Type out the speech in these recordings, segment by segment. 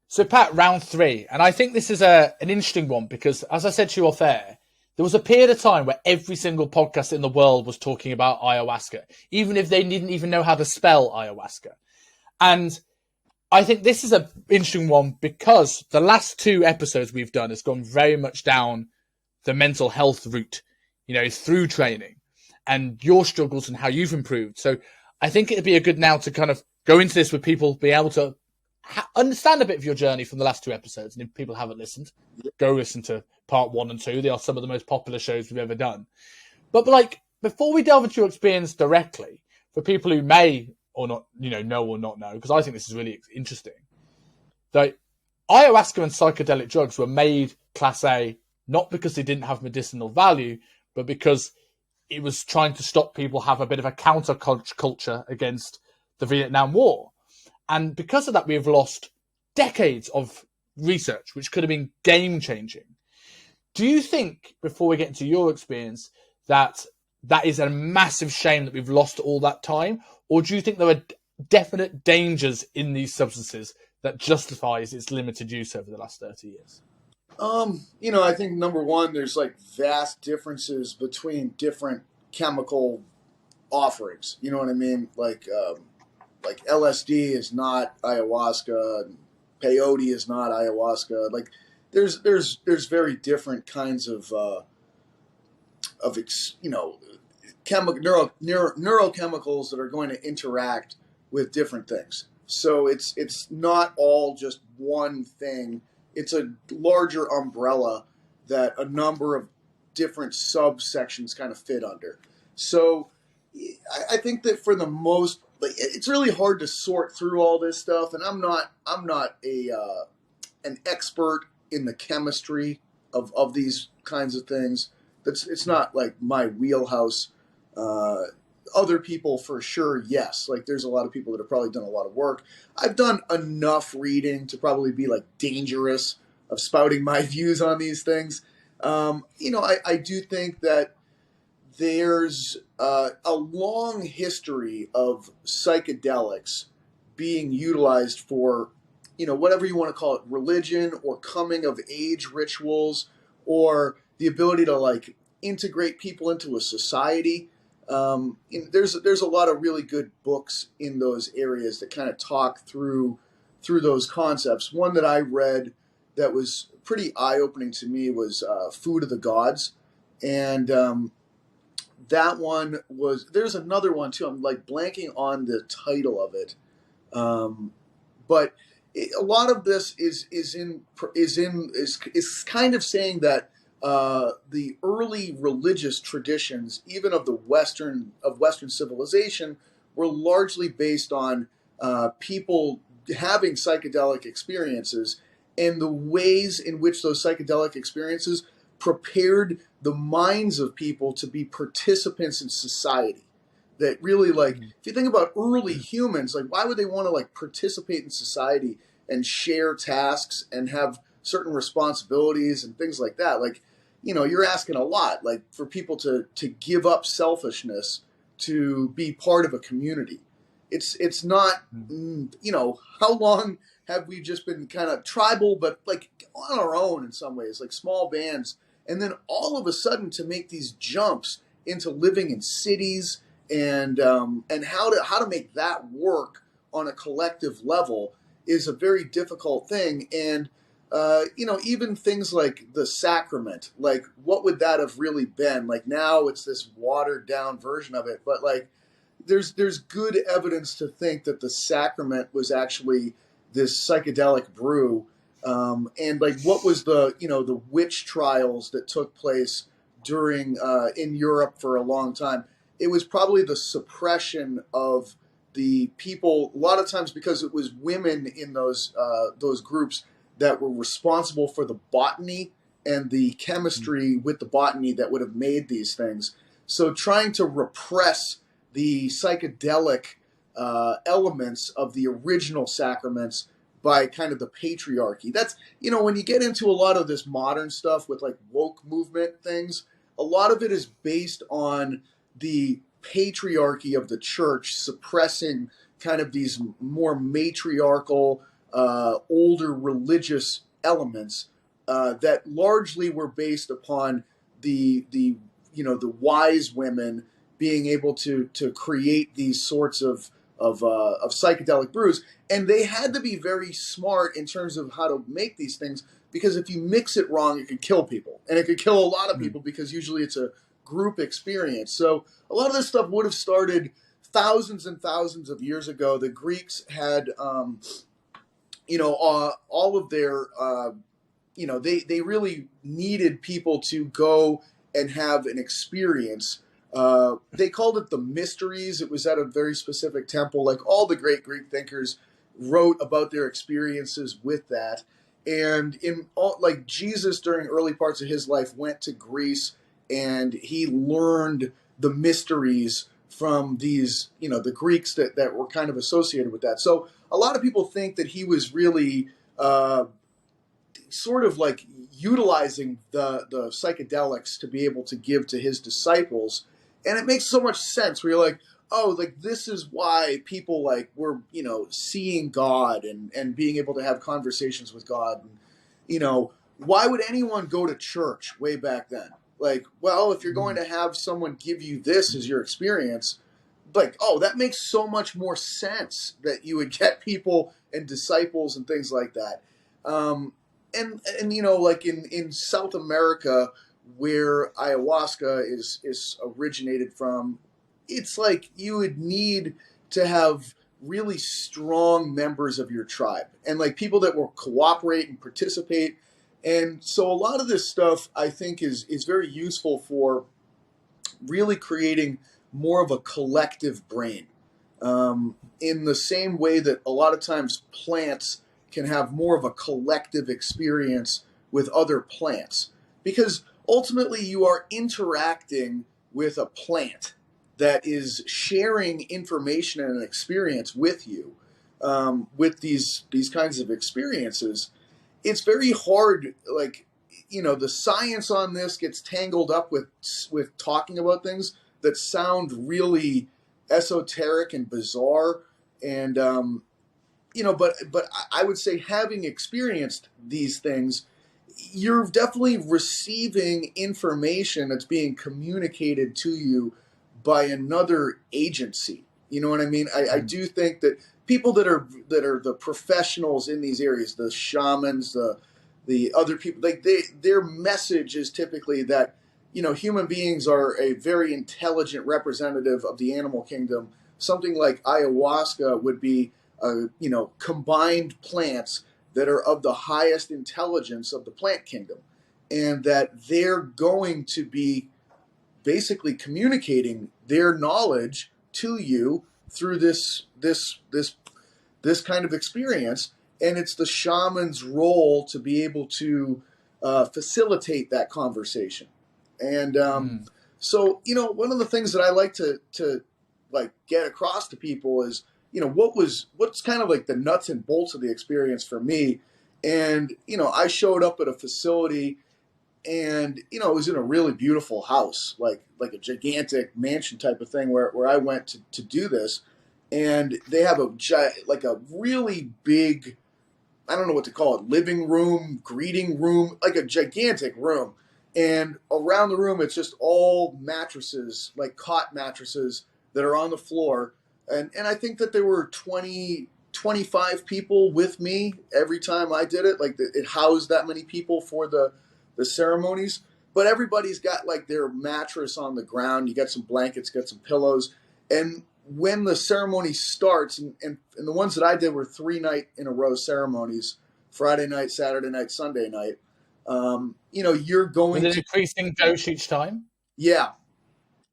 So, Pat, round three. And I think this is an interesting one because, as I said to you off air, there was a period of time where every single podcast in the world was talking about ayahuasca, even if they didn't even know how to spell ayahuasca. And I think this is an interesting one because the last two episodes we've done has gone very much down the mental health route, through training and your struggles and how you've improved. So I think it'd be a good now to kind of go into this with people, be able to understand a bit of your journey from the last two episodes. And if people haven't listened, go listen to part 1 and 2. They are some of the most popular shows we've ever done. But like, before we delve into your experience directly, for people who may or not, know or not know, because I think this is really interesting, that ayahuasca and psychedelic drugs were made Class A, not because they didn't have medicinal value, but because it was trying to stop people have a bit of a counter-culture against the Vietnam War. And because of that, we've lost decades of research, which could have been game-changing. Do you think, before we get into your experience, that is a massive shame that we've lost all that time? Or do you think there are definite dangers in these substances that justifies its limited use over the last 30 years? I think number one, there's like vast differences between different chemical offerings. You know what I mean? Like LSD is not ayahuasca, and peyote is not ayahuasca. Like there's very different kinds of neurochemicals that are going to interact with different things. So it's not all just one thing. It's a larger umbrella that a number of different subsections kind of fit under. So I think that for the most, it's really hard to sort through all this stuff, and I'm not an expert in the chemistry of these kinds of things. It's not like my wheelhouse. Other people for sure, yes. Like there's a lot of people that have probably done a lot of work. I've done enough reading to probably be like dangerous of spouting my views on these things. I do think that there's a long history of psychedelics being utilized for, whatever you want to call it, religion or coming of age rituals, or the ability to like integrate people into a society. There's a lot of really good books in those areas that kind of talk through those concepts. One that I read that was pretty eye-opening to me was Food of the Gods, and that one was. There's another one too. I'm like blanking on the title of it, but a lot of this is kind of saying that the early religious traditions, even of Western civilization, were largely based on people having psychedelic experiences, and the ways in which those psychedelic experiences prepared the minds of people to be participants in society. That really, like, if you think about early humans, like, why would they want to like participate in society and share tasks and have certain responsibilities and things like that? Like, you're asking a lot, like for people to give up selfishness to be part of a community. It's not, how long have we just been kind of tribal, but like on our own in some ways, like small bands, and then all of a sudden to make these jumps into living in cities and how to make that work on a collective level is a very difficult thing. And even things like the sacrament, like what would that have really been? Like now it's this watered down version of it, but like there's good evidence to think that the sacrament was actually this psychedelic brew. And like what was the witch trials that took place during in Europe for a long time? It was probably the suppression of the people, a lot of times because it was women in those groups that were responsible for the botany and the chemistry with the botany that would have made these things. So trying to repress the psychedelic elements of the original sacraments by kind of the patriarchy. That's, when you get into a lot of this modern stuff with like woke movement things, a lot of it is based on the patriarchy of the church suppressing kind of these more matriarchal older religious elements that largely were based upon the wise women being able to create these sorts of psychedelic brews, and they had to be very smart in terms of how to make these things, because if you mix it wrong, it could kill people, and it could kill a lot of people because usually it's a group experience. So a lot of this stuff would have started thousands and thousands of years ago. The Greeks had, all of their, they really needed people to go and have an experience. They called it the mysteries. It was at a very specific temple. Like all the great Greek thinkers wrote about their experiences with that. And like Jesus during early parts of his life went to Greece and he learned the mysteries from these, the Greeks that were kind of associated with that. So a lot of people think that he was really sort of like utilizing the psychedelics to be able to give to his disciples. And it makes so much sense where you're like, oh, like this is why people like were, seeing God and being able to have conversations with God. And, why would anyone go to church way back then? Like, well, if you're going to have someone give you this as your experience, like, oh, that makes so much more sense that you would get people and disciples and things like that. And like in South America, where ayahuasca is originated from, it's like you would need to have really strong members of your tribe and like people that will cooperate and participate. And so a lot of this stuff I think is very useful for really creating more of a collective brain, in the same way that a lot of times plants can have more of a collective experience with other plants, because ultimately you are interacting with a plant that is sharing information and an experience with you. With these kinds of experiences, it's very hard, like, the science on this gets tangled up with talking about things that sound really esoteric and bizarre. And but I would say, having experienced these things, you're definitely receiving information that's being communicated to you by another agency. You know what I mean? I do think that people that are the professionals in these areas, the shamans, the other people, like their message is typically that, human beings are a very intelligent representative of the animal kingdom. Something like ayahuasca would be, combined plants that are of the highest intelligence of the plant kingdom, and that they're going to be basically communicating their knowledge to you through this kind of experience. And it's the shaman's role to be able to facilitate that conversation. And so, one of the things that I like to like get across to people is, what's kind of like the nuts and bolts of the experience for me. And, I showed up at a facility, and, it was in a really beautiful house, like a gigantic mansion type of thing where I went to do this. And they have a really big, I don't know what to call it, living room, greeting room, like a gigantic room. And around the room, it's just all mattresses, like cot mattresses that are on the floor. And I think that there were 25 people with me every time I did it. Like it housed that many people for the ceremonies. But everybody's got like their mattress on the ground. You got some blankets, got some pillows. And when the ceremony starts, and the ones that I did were 3-night in a row ceremonies, Friday night, Saturday night, Sunday night. You're going with an increasing dose each time. Yeah.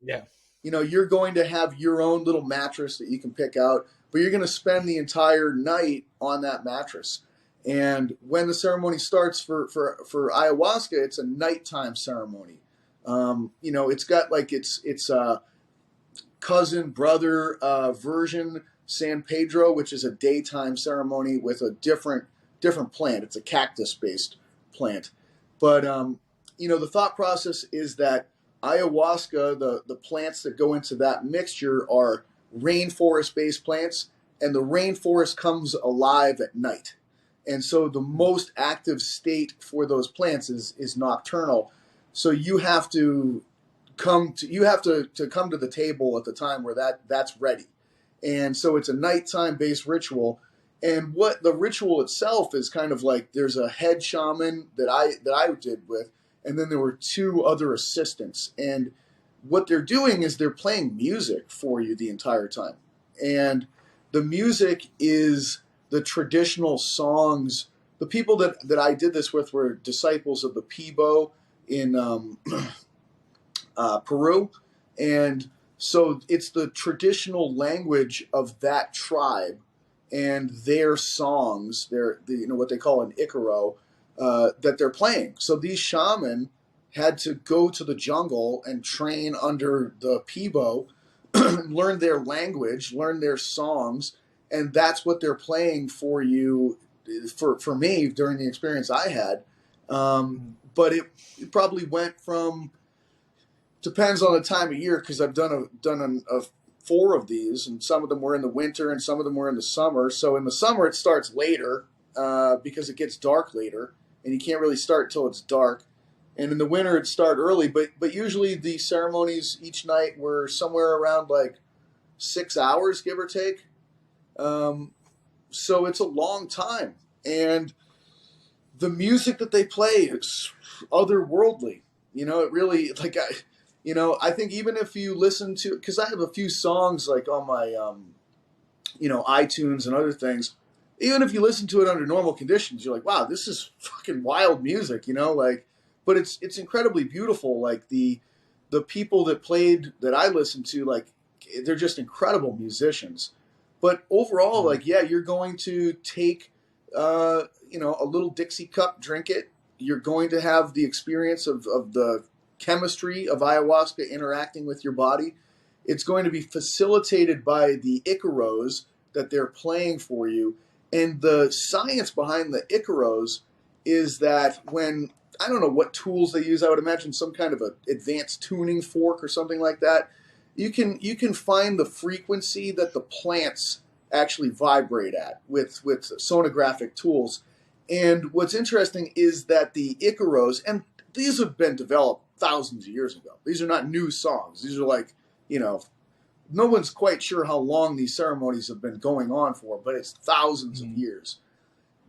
Yeah. You're going to have your own little mattress that you can pick out, but you're going to spend the entire night on that mattress. And when the ceremony starts for ayahuasca, it's a nighttime ceremony. It's got like its cousin brother version, San Pedro, which is a daytime ceremony with a different plant. It's a cactus based plant. But the thought process is that ayahuasca, the plants that go into that mixture are rainforest based plants, and the rainforest comes alive at night. And so the most active state for those plants is nocturnal. So you have to to come to the table at the time where that's ready. And so it's a nighttime based ritual. And what the ritual itself is kind of like, there's a head shaman that I did with, and then there were two other assistants. And what they're doing is they're playing music for you the entire time. And the music is the traditional songs. The people that I did this with were disciples of the Pibo in Peru. And so it's the traditional language of that tribe and their songs, what they call an Icaro, that they're playing. So these shaman had to go to the jungle and train under the Pibo, learn their language, learn their songs, and that's what they're playing for you, for me during the experience I had. But it probably went from, depends on the time of year, because I've done a 4 of these, and some of them were in the winter and some of them were in the summer. So in the summer it starts later because it gets dark later, and you can't really start till it's dark. And in the winter it'd start early, but usually the ceremonies each night were somewhere around like 6 hours, give or take. So it's a long time, and the music that they play is otherworldly. It really, like, I think even if you listen to, because I have a few songs like on my, iTunes and other things, even if you listen to it under normal conditions, you're like, wow, this is fucking wild music, but it's incredibly beautiful. Like the people that I listened to, like, they're just incredible musicians. But overall, like, yeah, you're going to take, a little Dixie cup, drink it. You're going to have the experience of the chemistry of ayahuasca interacting with your body. It's going to be facilitated by the Icaros that they're playing for you. And the science behind the Icaros is that I don't know what tools they use. I would imagine some kind of an advanced tuning fork or something like that. You can find the frequency that the plants actually vibrate at with sonographic tools. And what's interesting is that the Icaros, and these have been developed thousands of years ago. These are not new songs. These are like, no one's quite sure how long these ceremonies have been going on for, but it's thousands of years.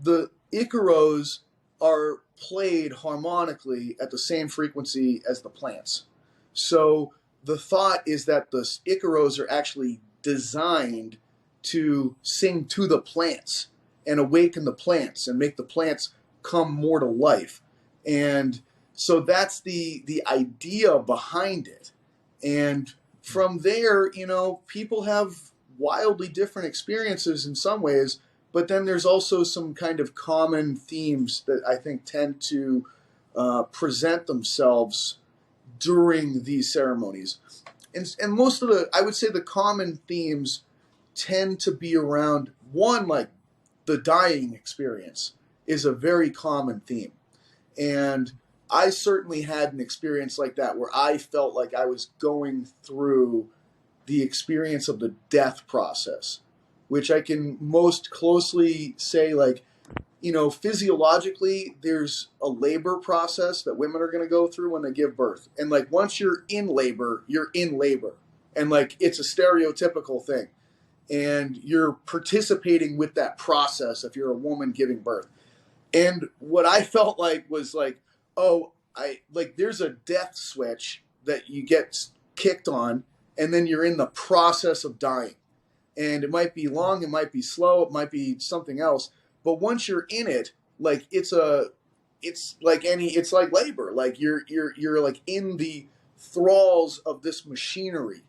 The Icaros are played harmonically at the same frequency as the plants. So the thought is that the Icaros are actually designed to sing to the plants and awaken the plants and make the plants come more to life. And so that's the idea behind it. And from there, people have wildly different experiences in some ways, but then there's also some kind of common themes that I think tend to present themselves during these ceremonies. And most of I would say the common themes tend to be around, one, like the dying experience is a very common theme. And I certainly had an experience like that where I felt like I was going through the experience of the death process, which I can most closely say, like, physiologically, there's a labor process that women are going to go through when they give birth. And like, once you're in labor, you're in labor. And like, it's a stereotypical thing. And you're participating with that process if you're a woman giving birth. And what I felt like was like, there's a death switch that you get kicked on, and then you're in the process of dying. And it might be long, it might be slow, it might be something else. But once you're in it, like, it's like labor. Like you're like in the thralls of this machinery,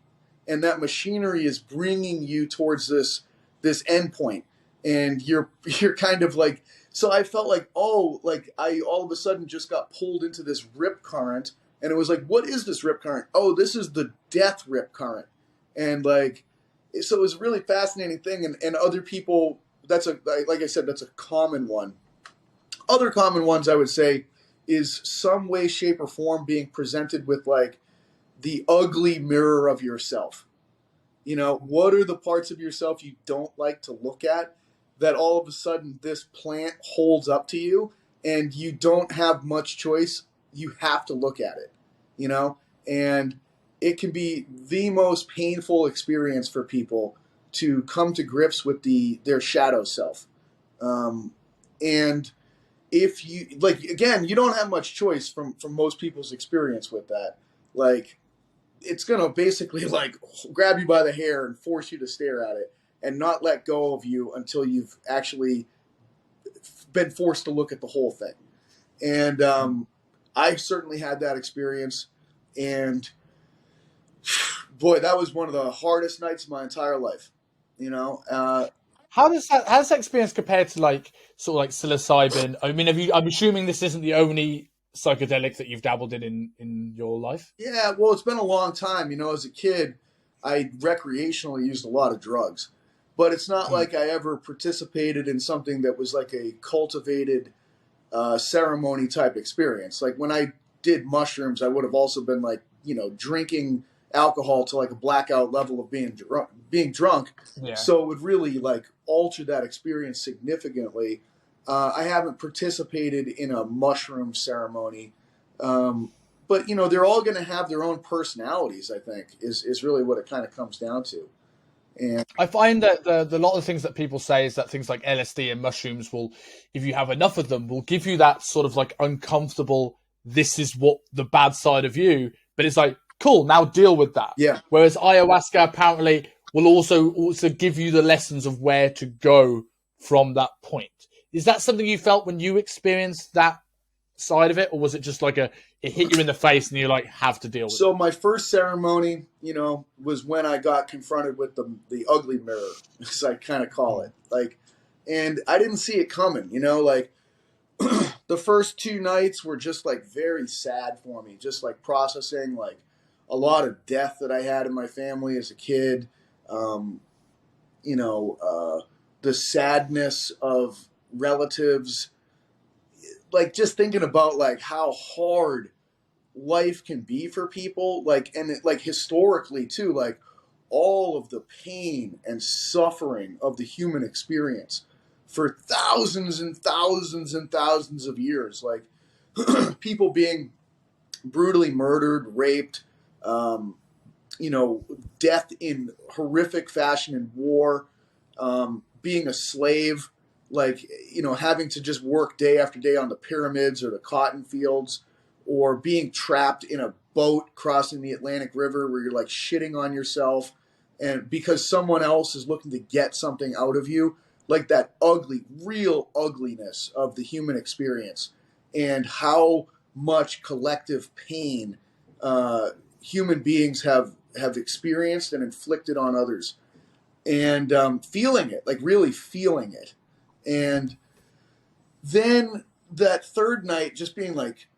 and that machinery is bringing you towards this end point, and you're kind of like. So I felt like, I all of a sudden just got pulled into this rip current, and it was like, what is this rip current? Oh, this is the death rip current, and like, so it was a really fascinating thing, and other people. Like I said, that's a common one. Other common ones I would say is some way, shape, or form being presented with like the ugly mirror of yourself. What are the parts of yourself you don't like to look at? that all of a sudden this plant holds up to you and you don't have much choice. You have to look at it, you know, and it can be the most painful experience for people to come to grips with their shadow self. And if you like, again, you don't have much choice from most people's experience with that. Like, it's gonna basically like grab you by the hair and force you to stare at it and not let go of you until you've actually been forced to look at the whole thing. And I certainly had that experience, and boy, that was one of the hardest nights of my entire life. You know, How does that experience compare to like sort of like psilocybin? I mean, I'm assuming this isn't the only psychedelic that you've dabbled in your life. yeah, well, it's been a long time. You know, as a kid, I recreationally used a lot of drugs, but it's not Mm. like I ever participated in something that was like a cultivated ceremony type experience. Like when I did mushrooms, I would have also been like, you know, drinking alcohol to like a blackout level of being drunk. Yeah. So it would really like alter that experience significantly. I haven't participated in a mushroom ceremony. But you know, they're all going to have their own personalities. I think is really what it kind of comes down to. And I find that the lot of things that people say is that things like LSD and mushrooms will, if you have enough of them, will give you that sort of like uncomfortable, this is what the bad side of you, but it's like, cool, now deal with that. yeah, Whereas ayahuasca apparently will also give you the lessons of where to go from that point. Is that something you felt when you experienced that side of it, or was it just like it hit you in the face and you like have to deal with so my first ceremony, you know, was when I got confronted with the ugly mirror, as I kind of call it? it. Like, and I didn't see it coming. You know, like the first 2 nights were just like very sad for me, just like processing like a lot of death that I had in my family as a kid. Um, you know, the sadness of relatives, like just thinking about like how hard life can be for people, like, and it, like historically too, like all of the pain and suffering of the human experience for thousands and thousands and thousands of years, like people being brutally murdered, raped, um, you know, death in horrific fashion in war, being a slave, like, you know, having to just work day after day on the pyramids or the cotton fields, or being trapped in a boat crossing the Atlantic River where you're like shitting on yourself and because someone else is looking to get something out of you, like that ugly, real ugliness of the human experience and how much collective pain human beings have experienced and inflicted on others, and feeling it, like really feeling it. And then that third night, just being like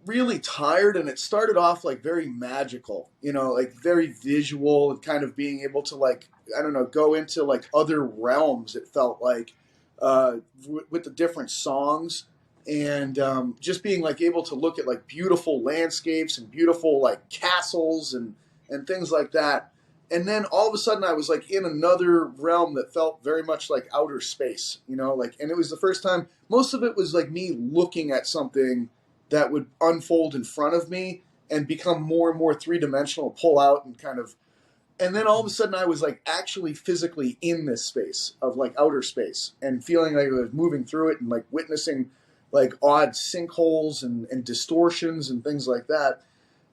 really tired, and it started off like very magical, you know, like very visual and kind of being able to like, I don't know, go into like other realms. It felt like with the different songs and just being like able to look at like beautiful landscapes and beautiful like castles and things like that. And then all of a sudden I was like in another realm that felt very much like outer space, you know, like, and it was the first time, most of it was like me looking at something that would unfold in front of me and become more and more three-dimensional, pull out and kind of, and then all of a sudden I was like actually physically in this space of like outer space and feeling like I was moving through it and like witnessing like odd sinkholes and distortions and things like that.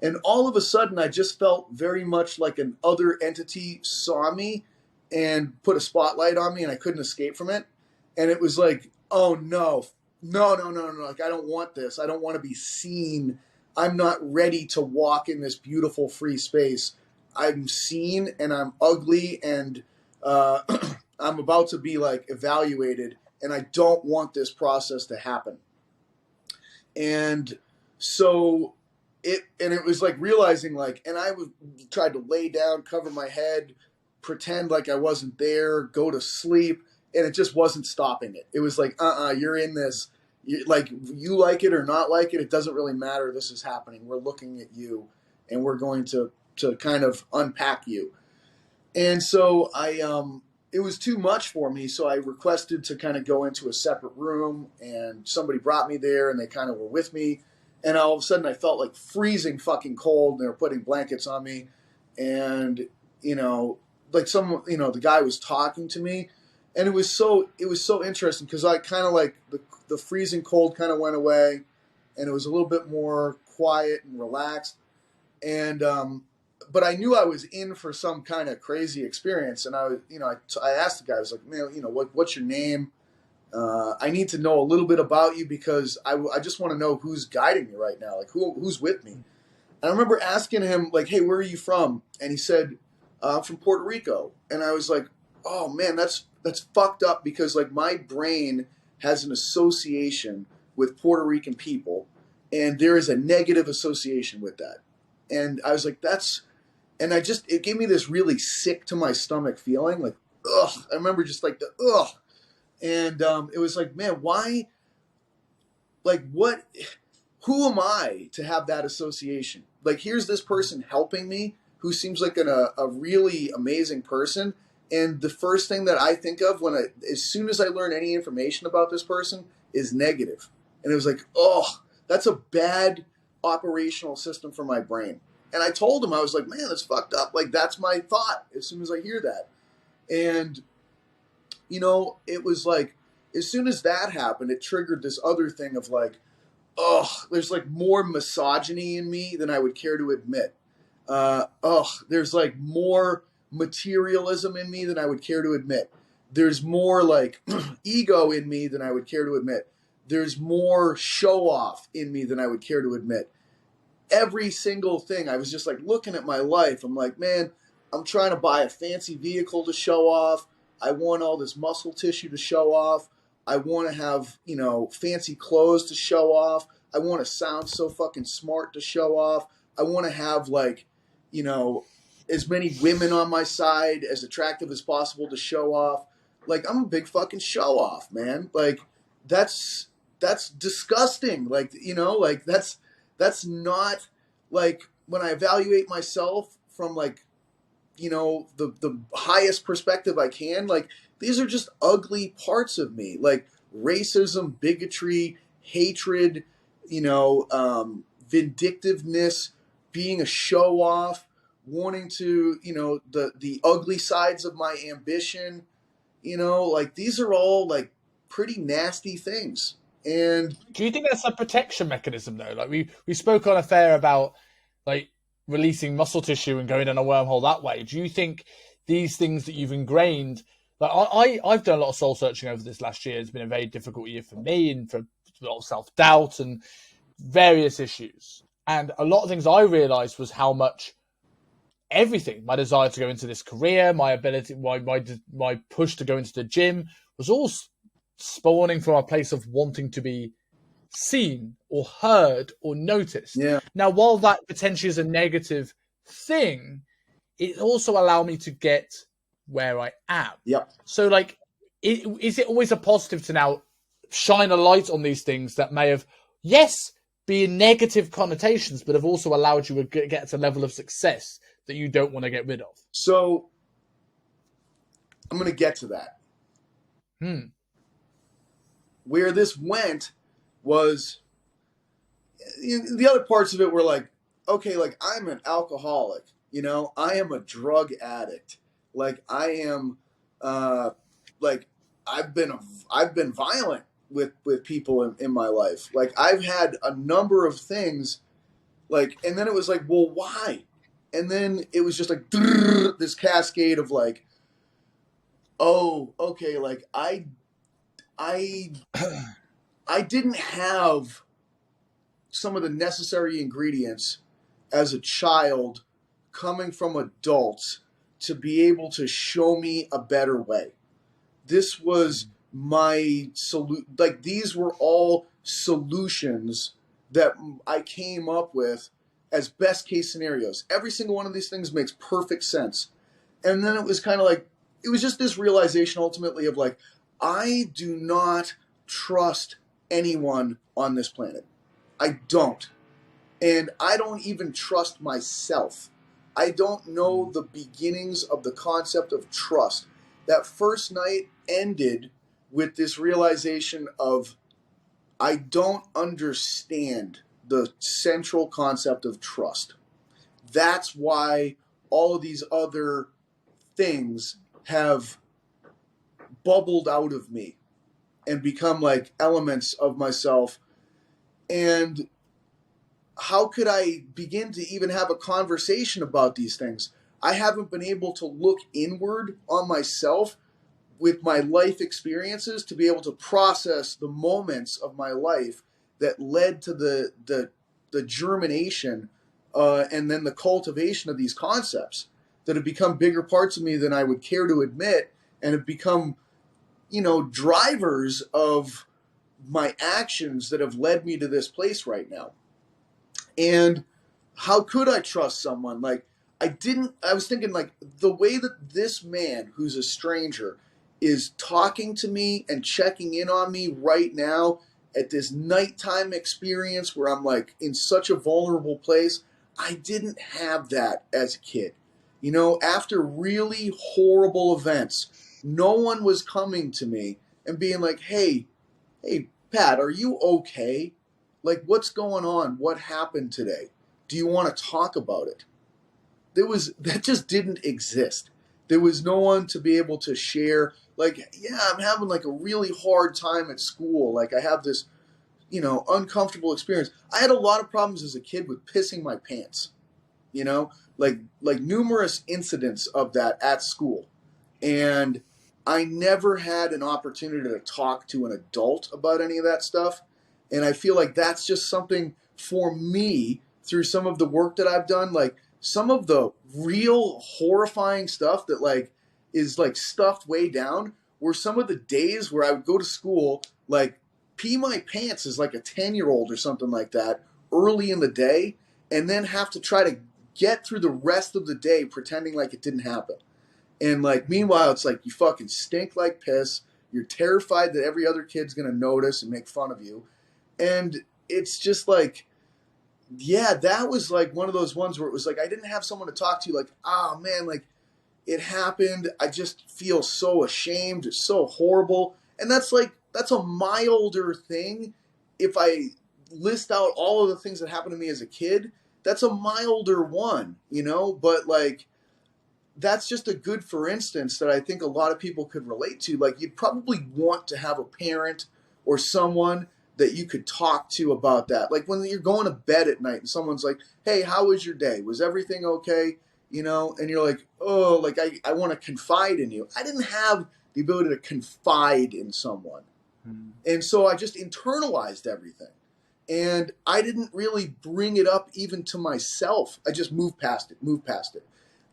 And all of a sudden I just felt very much like an other entity saw me and put a spotlight on me and I couldn't escape from it. And it was like, oh no, no. Like, I don't want this. I don't want to be seen. I'm not ready to walk in this beautiful free space. I'm seen and I'm ugly and uh, I'm about to be like evaluated and I don't want this process to happen. And so it was like realizing like, and I would tried to lay down, cover my head, pretend like I wasn't there, go to sleep, and it just wasn't stopping it. It was like, you're in this. Like, you like it or not like it, it doesn't really matter. This is happening. We're looking at you, and we're going to kind of unpack you. And so it was too much for me, so I requested to kind of go into a separate room, and somebody brought me there, and they kind of were with me, and all of a sudden I felt like freezing fucking cold, and they were putting blankets on me, and like the guy was talking to me, and it was so interesting because I kind of like the freezing cold kind of went away, and it was a little bit more quiet and relaxed, and but I knew I was in for some kind of crazy experience, and I asked the guy, I was like, man, what's your name? I need to know a little bit about you because I just want to know who's guiding me right now, like who's with me. And I remember asking him, like, hey, where are you from? And he said, I'm from Puerto Rico. And I was like, oh man, that's fucked up because like my brain has an association with Puerto Rican people, and there is a negative association with that. And I was like, it gave me this really sick to my stomach feeling, like, ugh. I remember just like the ugh. And it was like, man, why? Like, what? Who am I to have that association? Like, here's this person helping me who seems like a really amazing person. And the first thing that I think of as soon as I learn any information about this person is negative. And it was like, oh, that's a bad operational system for my brain. And I told him, I was like, man, that's fucked up. Like, that's my thought as soon as I hear that. And, it was like, as soon as that happened, it triggered this other thing of like, oh, there's like more misogyny in me than I would care to admit. There's like more materialism in me than I would care to admit. There's more like ego in me than I would care to admit. There's more show off in me than I would care to admit. Every single thing, I was just like looking at my life. I'm like, man, I'm trying to buy a fancy vehicle to show off. I want all this muscle tissue to show off. I want to have, fancy clothes to show off. I want to sound so fucking smart to show off. I want to have like, as many women on my side, as attractive as possible to show off. Like, I'm a big fucking show off, man. Like, that's disgusting. Like, like that's not like when I evaluate myself from like, the highest perspective I can, like these are just ugly parts of me, like racism, bigotry, hatred, vindictiveness, being a show off, wanting to, the ugly sides of my ambition, like these are all like pretty nasty things. And do you think that's a protection mechanism though? Like we spoke on a fair about like releasing muscle tissue and going in a wormhole that way. Do you think these things that you've ingrained, like I've done a lot of soul searching over this last year. It's been a very difficult year for me and for a lot of self-doubt and various issues. And a lot of things I realized was how much everything, my desire to go into this career, my ability, my push to go into the gym was all spawning from a place of wanting to be seen or heard or noticed. yeah, Now, while that potentially is a negative thing, it also allowed me to get where I am. yep. So, like, is it always a positive to now shine a light on these things that may have, yes, been negative connotations, but have also allowed you to get to a level of success that you don't want to get rid of? So, I'm going to get to that. Where this went was the other parts of it were like, okay, like I'm an alcoholic, I am a drug addict. Like I am, like I've been violent with people in my life. Like I've had a number of things like, and then it was like, well, why? And then it was just like this cascade of like, oh, okay. Like I didn't have some of the necessary ingredients as a child coming from adults to be able to show me a better way. This was my like these were all solutions that I came up with as best case scenarios. Every single one of these things makes perfect sense. And then it was kind of like, it was just this realization ultimately of like, I do not trust anyone on this planet. I don't. And I don't even trust myself. I don't know the beginnings of the concept of trust. that first night ended with this realization of, I don't understand the central concept of trust. That's why all of these other things have bubbled out of me and become like elements of myself. And how could I begin to even have a conversation about these things? I haven't been able to look inward on myself with my life experiences to be able to process the moments of my life that led to the germination and then the cultivation of these concepts that have become bigger parts of me than I would care to admit, and have become, drivers of my actions that have led me to this place right now. And how could I trust someone? Like, I was thinking, like, the way that this man who's a stranger is talking to me and checking in on me right now at this nighttime experience where I'm like in such a vulnerable place. I didn't have that as a kid. After really horrible events, no one was coming to me and being like, hey, Pat, are you okay? Like, what's going on? What happened today? Do you want to talk about it? That just didn't exist. There was no one to be able to share, like, yeah, I'm having like a really hard time at school. Like, I have this, uncomfortable experience. I had a lot of problems as a kid with pissing my pants, like numerous incidents of that at school. And I never had an opportunity to talk to an adult about any of that stuff. And I feel like that's just something for me through some of the work that I've done, like some of the real horrifying stuff that like is like stuffed way down were some of the days where I would go to school, like pee my pants as like a 10-year-old or something like that early in the day, and then have to try to get through the rest of the day pretending like it didn't happen. And like, meanwhile, it's like you fucking stink like piss. You're terrified that every other kid's going to notice and make fun of you. And it's just like, yeah, that was like one of those ones where it was like, I didn't have someone to talk to, like, oh man, like it happened. I just feel so ashamed. It's so horrible. And that's a milder thing. If I list out all of the things that happened to me as a kid, that's a milder one, but like, that's just a good for instance that I think a lot of people could relate to. Like, you'd probably want to have a parent or someone that you could talk to about that. Like when you're going to bed at night and someone's like, hey, how was your day? Was everything okay? And you're like, oh, like I want to confide in you. I didn't have the ability to confide in someone. And so I just internalized everything. And I didn't really bring it up even to myself. I just moved past it.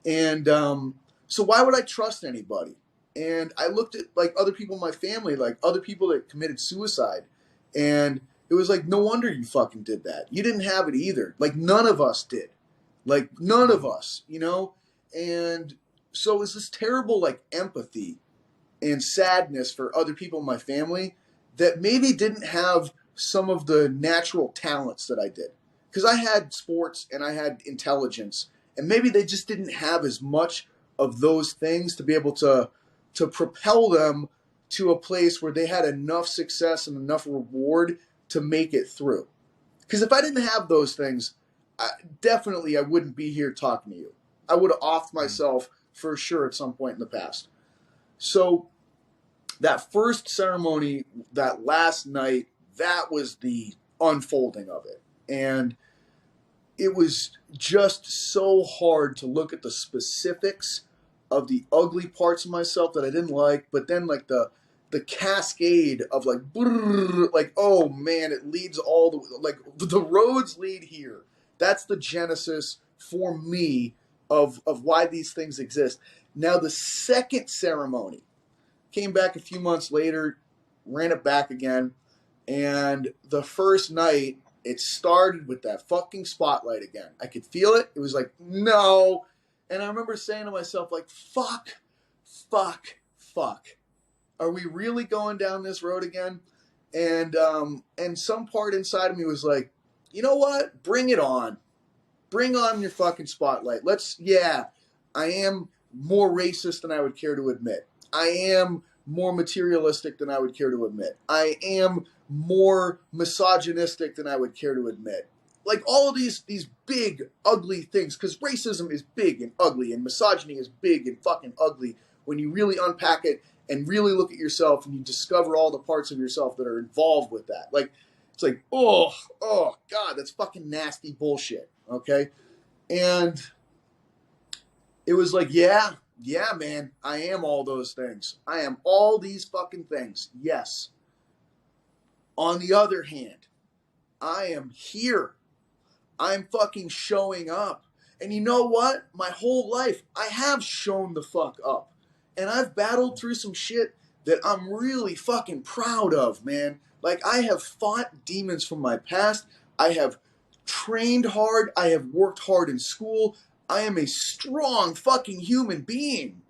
And so why would I trust anybody? And I looked at like other people in my family, like other people that committed suicide. And it was like, no wonder you fucking did that. You didn't have it either. Like none of us did. Like none of us, And so it was this terrible like empathy and sadness for other people in my family that maybe didn't have some of the natural talents that I did. Because I had sports and I had intelligence. And maybe they just didn't have as much of those things to be able to propel them to a place where they had enough success and enough reward to make it through. Because if I didn't have those things, I wouldn't be here talking to you. I would have offed myself for sure at some point in the past. So that first ceremony, that last night, that was the unfolding of it. And it was just so hard to look at the specifics of the ugly parts of myself that I didn't like, but then like the cascade of like, brrr, like, oh man, it leads all the, like the roads lead here. That's the genesis for me of why these things exist. Now the second ceremony came back a few months later, ran it back again, and the first night, it started with that fucking spotlight again. I could feel it. It was like, no. And I remember saying to myself, like, fuck. Are we really going down this road again? And some part inside of me was like, you know what? Bring it on. Bring on your fucking spotlight. I am more racist than I would care to admit. I am more materialistic than I would care to admit. I am more misogynistic than I would care to admit. Like all of these big ugly things, because racism is big and ugly, and misogyny is big and fucking ugly when you really unpack it and really look at yourself and you discover all the parts of yourself that are involved with that. Like it's like, oh God, that's fucking nasty bullshit. Okay, and it was like, yeah, man, I am all those things. I am all these fucking things. Yes. On the other hand, I am here. I'm fucking showing up. And you know what? My whole life, I have shown the fuck up. And I've battled through some shit that I'm really fucking proud of, man. Like, I have fought demons from my past. I have trained hard. I have worked hard in school. I am a strong fucking human being.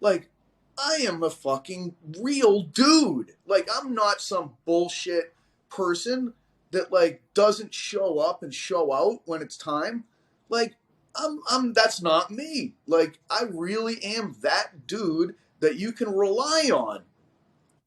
Like, I am a fucking real dude. Like, I'm not some bullshit person that, like, doesn't show up and show out when it's time. Like, that's not me. Like, I really am that dude that you can rely on.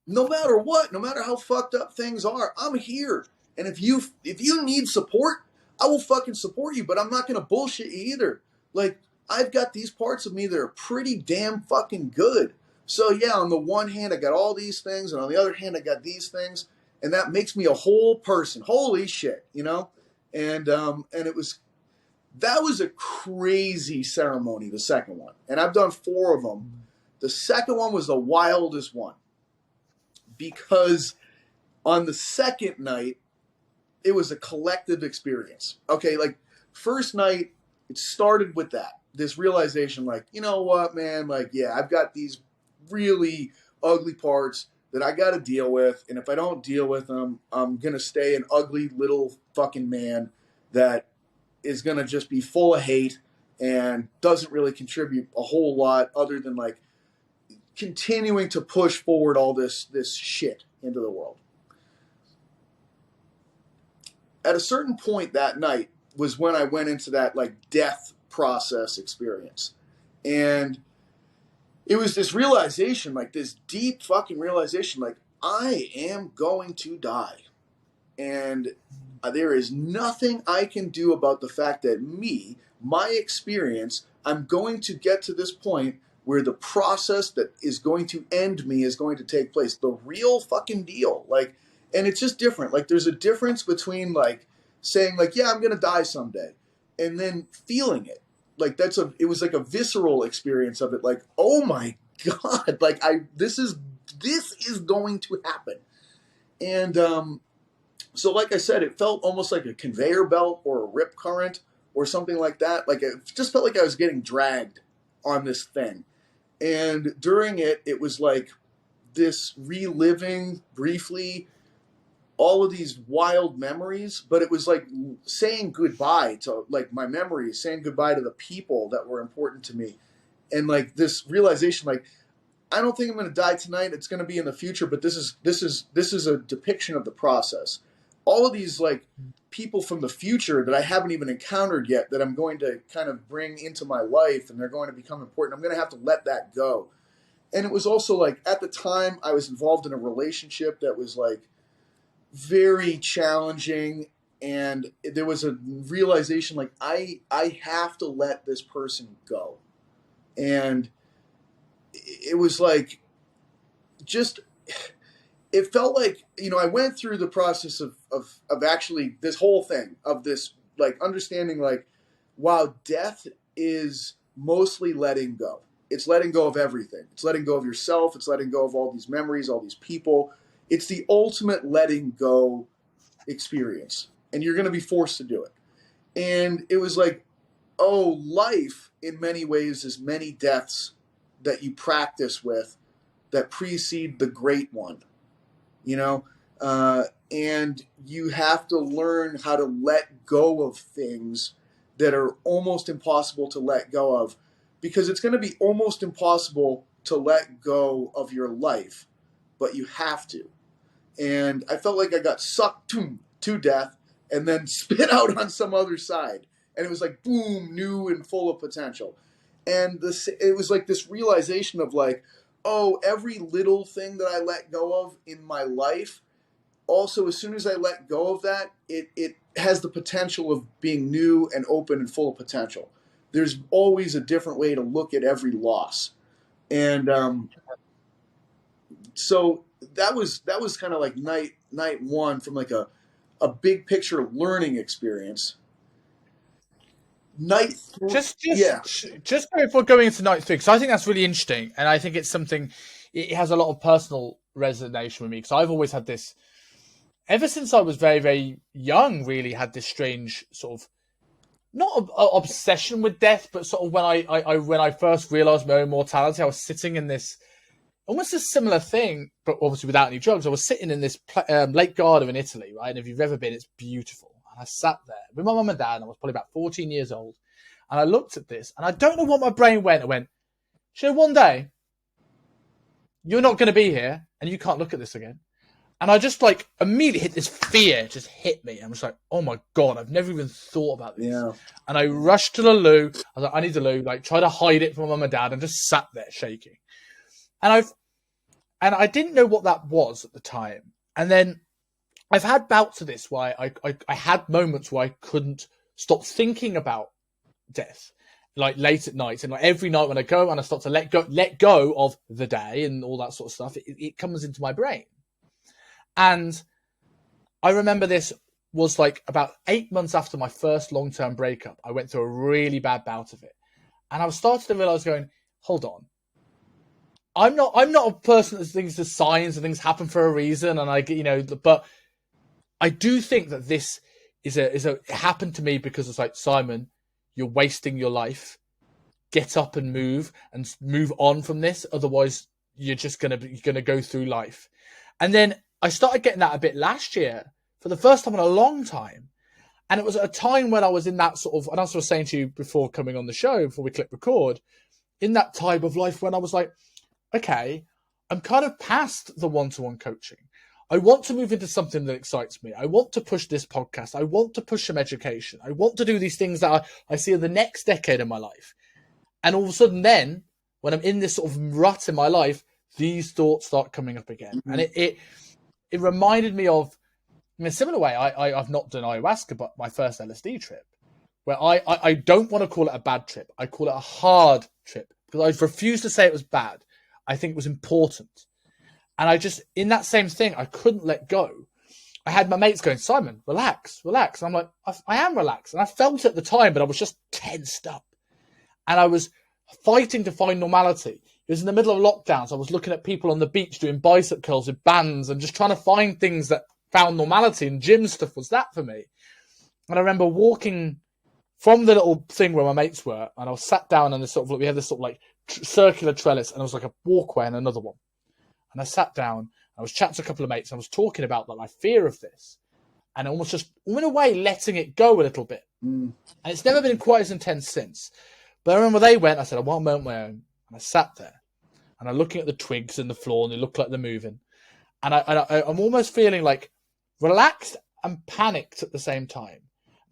No matter what, no matter how fucked up things are, I'm here. And if you need support, I will fucking support you, but I'm not gonna bullshit you either. Like, I've got these parts of me that are pretty damn fucking good. So yeah, on the one hand, I got all these things, and on the other hand, I got these things, and that makes me a whole person. Holy shit, you know? And that was a crazy ceremony, the second one. And I've done 4 of them. The second one was the wildest one. Because on the second night, it was a collective experience. Okay, like, first night, it started with that. This realization, like, you know what, man? Like, yeah, I've got these really ugly parts that I got to deal with. And if I don't deal with them, I'm going to stay an ugly little fucking man that is going to just be full of hate and doesn't really contribute a whole lot other than, like, continuing to push forward all this shit into the world. At a certain point that night was when I went into that, like, death process experience. And it was this realization, like, this deep fucking realization, like, I am going to die. And there is nothing I can do about the fact that my experience, I'm going to get to this point where the process that is going to end me is going to take place. The real fucking deal. Like, and it's just different. Like, there's a difference between, like, saying, like, yeah, I'm going to die someday, and then feeling it. Like, it was like a visceral experience of it. Like, oh my God, like, this is going to happen. And, so like I said, it felt almost like a conveyor belt or a rip current or something like that. Like, it just felt like I was getting dragged on this thing. And during it, it was like this reliving briefly all of these wild memories, but it was like saying goodbye to, like, my memories, saying goodbye to the people that were important to me. And, like, this realization, like, I don't think I'm going to die tonight. It's going to be in the future, but this is a depiction of the process. All of these, like, people from the future that I haven't even encountered yet that I'm going to kind of bring into my life, and they're going to become important. I'm going to have to let that go. And it was also, like, at the time I was involved in a relationship that was, like, very challenging, and there was a realization, like, I have to let this person go. And it was like, just, it felt like, you know, I went through the process of actually this whole thing of this, like, understanding, like, wow, death is mostly letting go. It's letting go of everything. It's letting go of yourself. It's letting go of all these memories, all these people. It's the ultimate letting go experience. And you're going to be forced to do it. And it was like, oh, life in many ways is many deaths that you practice with that precede the great one. You know, and you have to learn how to let go of things that are almost impossible to let go of, because it's going to be almost impossible to let go of your life, but you have to. And I felt like I got sucked to death and then spit out on some other side. And it was like, boom, new and full of potential. And it was like this realization of, like, every little thing that I let go of in my life. Also, as soon as I let go of that, it has the potential of being new and open and full of potential. There's always a different way to look at every loss. And so that was kind of like night one from like a big picture learning experience. Yeah. Just before going into night three, because I think that's really interesting, and I think it's something. It has a lot of personal resonation with me because I've always had this, ever since I was very very young. Really had this strange sort of not obsession with death, but sort of when I first realized my own mortality, I was sitting in this almost a similar thing, but obviously without any drugs. I was sitting in this Lake Garda in Italy, right? And if you've ever been, it's beautiful. And I sat there with my mum and dad, and I was probably about 14 years old. And I looked at this, and I don't know what my brain went. I went, one day, you're not going to be here, and you can't look at this again. And I just like immediately hit this fear, just hit me. I was like, oh my God, I've never even thought about this. Yeah. And I rushed to the loo. I was like, I need the loo, like try to hide it from my mum and dad, and just sat there shaking. And I didn't know what that was at the time. And then I've had bouts of this where I had moments where I couldn't stop thinking about death, like late at night. And like every night when I go and I start to let go of the day and all that sort of stuff, it comes into my brain. And I remember this was like about 8 months after my first long-term breakup. I went through a really bad bout of it. And I was starting to realize going, hold on. I'm not a person that thinks there's signs and things happen for a reason, and but I do think that this it happened to me because it's like, Simon, you're wasting your life. Get up and move on from this. Otherwise, you're just gonna go through life. And then I started getting that a bit last year for the first time in a long time, and it was at a time when I was in that sort of, and as I was saying to you before coming on the show, before we click record, in that time of life when I was like, okay, I'm kind of past the one-to-one coaching. I want to move into something that excites me. I want to push this podcast. I want to push some education. I want to do these things that I see in the next decade of my life. And all of a sudden then, when I'm in this sort of rut in my life, these thoughts start coming up again. Mm-hmm. And it reminded me of, in a similar way, I've not done ayahuasca, but my first LSD trip, where I don't want to call it a bad trip. I call it a hard trip because I refuse to say it was bad. I think it was important. And I just, in that same thing, I couldn't let go. I had my mates going, Simon, relax. And I'm like, I am relaxed. And I felt it at the time, but I was just tensed up. And I was fighting to find normality. It was in the middle of lockdown, so I was looking at people on the beach doing bicep curls with bands and just trying to find things that found normality, and gym stuff was that for me. And I remember walking from the little thing where my mates were, and I was sat down on this sort of, we had this sort of like circular trellis, and there was like a walkway and another one. And I sat down, I was chatting to a couple of mates, and I was talking about like my fear of this, and almost just, in a way, letting it go a little bit. And it's never been quite as intense since. But I remember they went, I said, I want a moment of my own. And I sat there, and I'm looking at the twigs in the floor, and they look like they're moving. And I'm almost feeling like relaxed and panicked at the same time.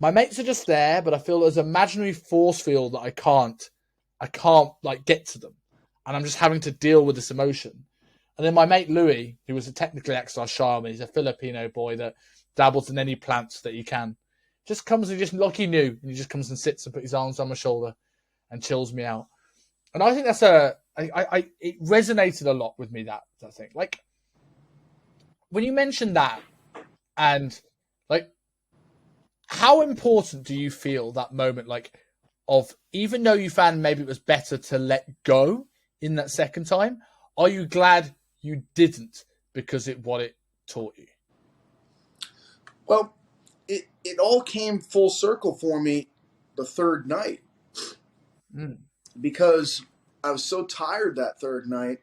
My mates are just there, but I feel there's an imaginary force field that I can't like get to them. And I'm just having to deal with this emotion. And then my mate Louis, who was a technically exile shaman, he's a Filipino boy that dabbles in any plants that he can, just comes and just like he knew, and he just comes and sits and puts his arms on my shoulder and chills me out. And I think that's it resonated a lot with me, that thing. Like, when you mentioned that, and like, how important do you feel that moment, like, of, even though you found maybe it was better to let go in that second time, are you glad you didn't because what it taught you? Well, it all came full circle for me the third night. Because I was so tired that third night,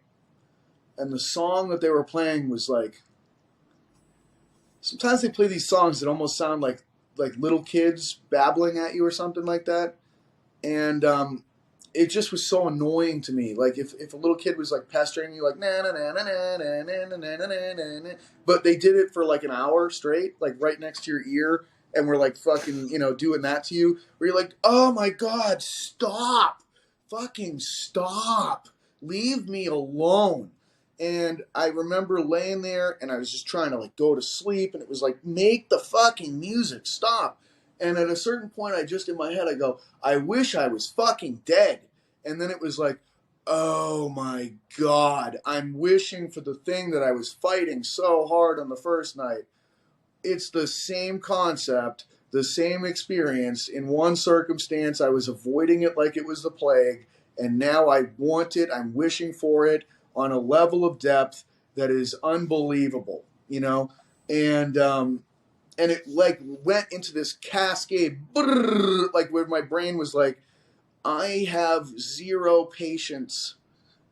and the song that they were playing was like, sometimes they play these songs that almost sound like little kids babbling at you or something like that. And it just was so annoying to me. Like, if a little kid was like pestering you, like, na na na na na na na na na na na, but they did it for like an hour straight, like right next to your ear, and we're like fucking, doing that to you, where you're like, oh my God, stop. Fucking stop. leave me alone. And I remember laying there and I was just trying to like go to sleep, and it was like, make the fucking music stop. And at a certain point, I just in my head, I go, I wish I was fucking dead. And then it was like, oh my God, I'm wishing for the thing that I was fighting so hard on the first night. It's the same concept, the same experience. In one circumstance, I was avoiding it like it was the plague, and now I want it, I'm wishing for it on a level of depth that is unbelievable, you know? And it like went into this cascade, like where my brain was like, I have zero patience.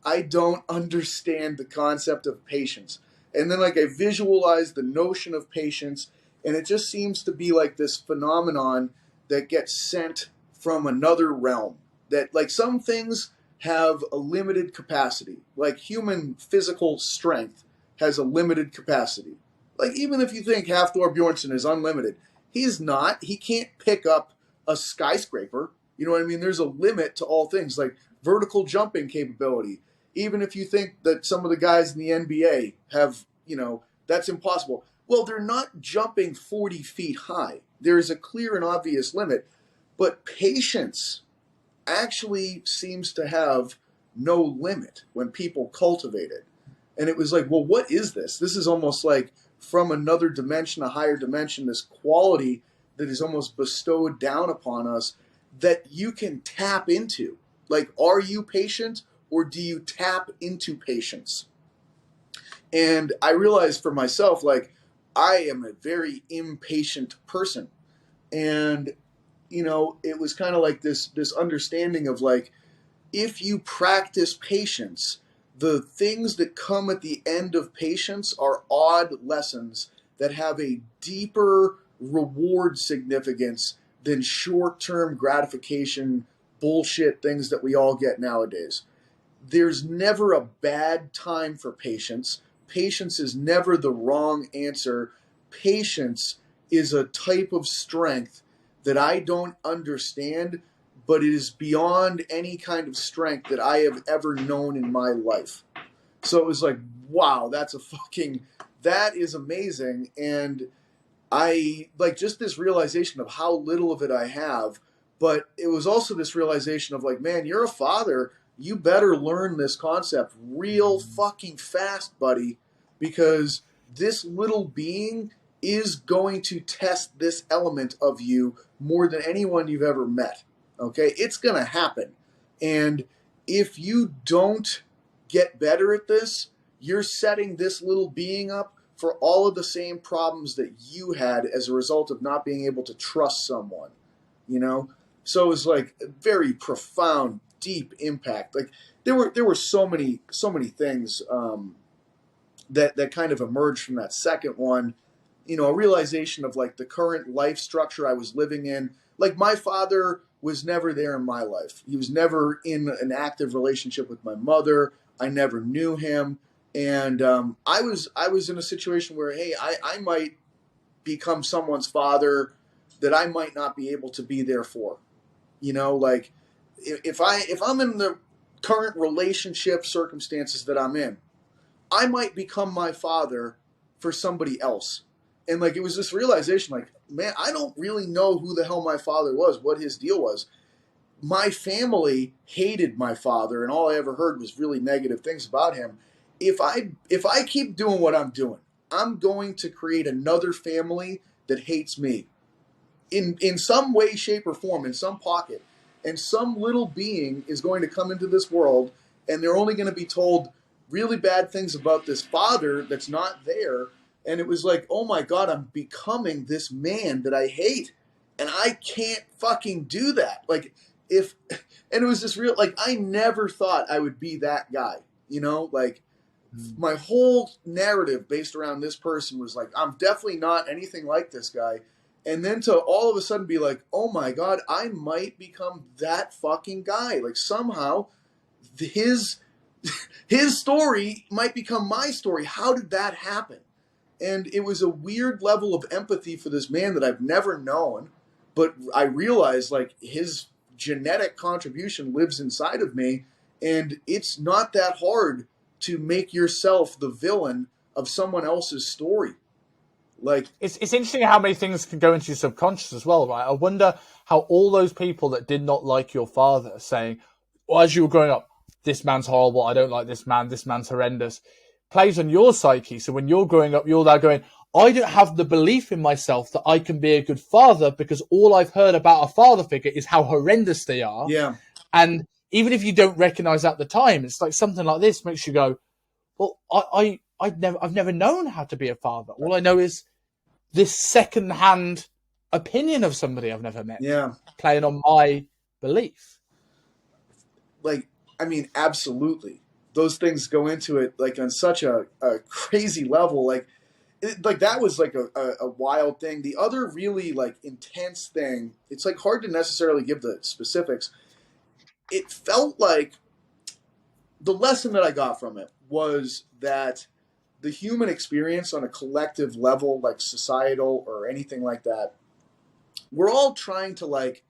I don't understand the concept of patience. And then like I visualized the notion of patience, and it just seems to be like this phenomenon that gets sent from another realm. That like some things have a limited capacity, like human physical strength has a limited capacity. Like even if you think Hafthor Bjornsson is unlimited, he's not. He can't pick up a skyscraper. You know what I mean? There's a limit to all things, like vertical jumping capability. Even if you think that some of the guys in the NBA have, you know, that's impossible. Well, they're not jumping 40 feet high. There is a clear and obvious limit. But patience actually seems to have no limit when people cultivate it. And it was like, well, what is this? This is almost like from another dimension, a higher dimension, this quality that is almost bestowed down upon us that you can tap into. Like, are you patient, or do you tap into patience? And I realized for myself, like, I am a very impatient person. And, you know, it was kind of like this understanding of like, if you practice patience, the things that come at the end of patience are odd lessons that have a deeper reward significance than short-term gratification bullshit things that we all get nowadays. There's never a bad time for patience. Patience is never the wrong answer. Patience is a type of strength that I don't understand, but it is beyond any kind of strength that I have ever known in my life. So it was like, wow, that is amazing. And I like just this realization of how little of it I have, but it was also this realization of like, man, you're a father. You better learn this concept real fucking fast, buddy, because this little being is going to test this element of you more than anyone you've ever met. Okay? It's going to happen. And if you don't get better at this, you're setting this little being up for all of the same problems that you had as a result of not being able to trust someone, you know? So it was like a very profound, deep impact. Like there were so many things that kind of emerged from that second one. You know, a realization of like the current life structure I was living in. Like my father was never there in my life. He was never in an active relationship with my mother. I never knew him. And I was in a situation where, hey, I might become someone's father that I might not be able to be there for. You know, like if I'm in the current relationship circumstances that I'm in, I might become my father for somebody else. And like it was this realization, like, man, I don't really know who the hell my father was, what his deal was. My family hated my father, and all I ever heard was really negative things about him. If I keep doing what I'm doing, I'm going to create another family that hates me in some way, shape, or form, in some pocket. And some little being is going to come into this world, and they're only going to be told really bad things about this father that's not there. And it was like, oh my God, I'm becoming this man that I hate. And I can't fucking do that. Like, and it was this real, like, I never thought I would be that guy, you know? Like, my whole narrative based around this person was like, I'm definitely not anything like this guy. And then to all of a sudden be like, oh my God, I might become that fucking guy. Like, somehow his story might become my story. How did that happen? And it was a weird level of empathy for this man that I've never known. But I realized, like, his genetic contribution lives inside of me. And it's not that hard to make yourself the villain of someone else's story. Like, it's interesting how many things can go into your subconscious as well, right? I wonder how all those people that did not like your father saying, well, as you were growing up, this man's horrible, I don't like this man's horrendous, plays on your psyche. So when you're growing up, you're there going, I don't have the belief in myself that I can be a good father because all I've heard about a father figure is how horrendous they are. yeah, And even if you don't recognize at the time, it's like something like this makes you go, well, I've never known how to be a father. All I know is this second-hand opinion of somebody I've never met, yeah. playing on my belief. Like, I mean, absolutely. Those things go into it like on such a crazy level. Like, like that was like a wild thing. The other really like intense thing, it's like hard to necessarily give the specifics. It felt like the lesson that I got from it was that the human experience on a collective level, like societal or anything like that, we're all trying to like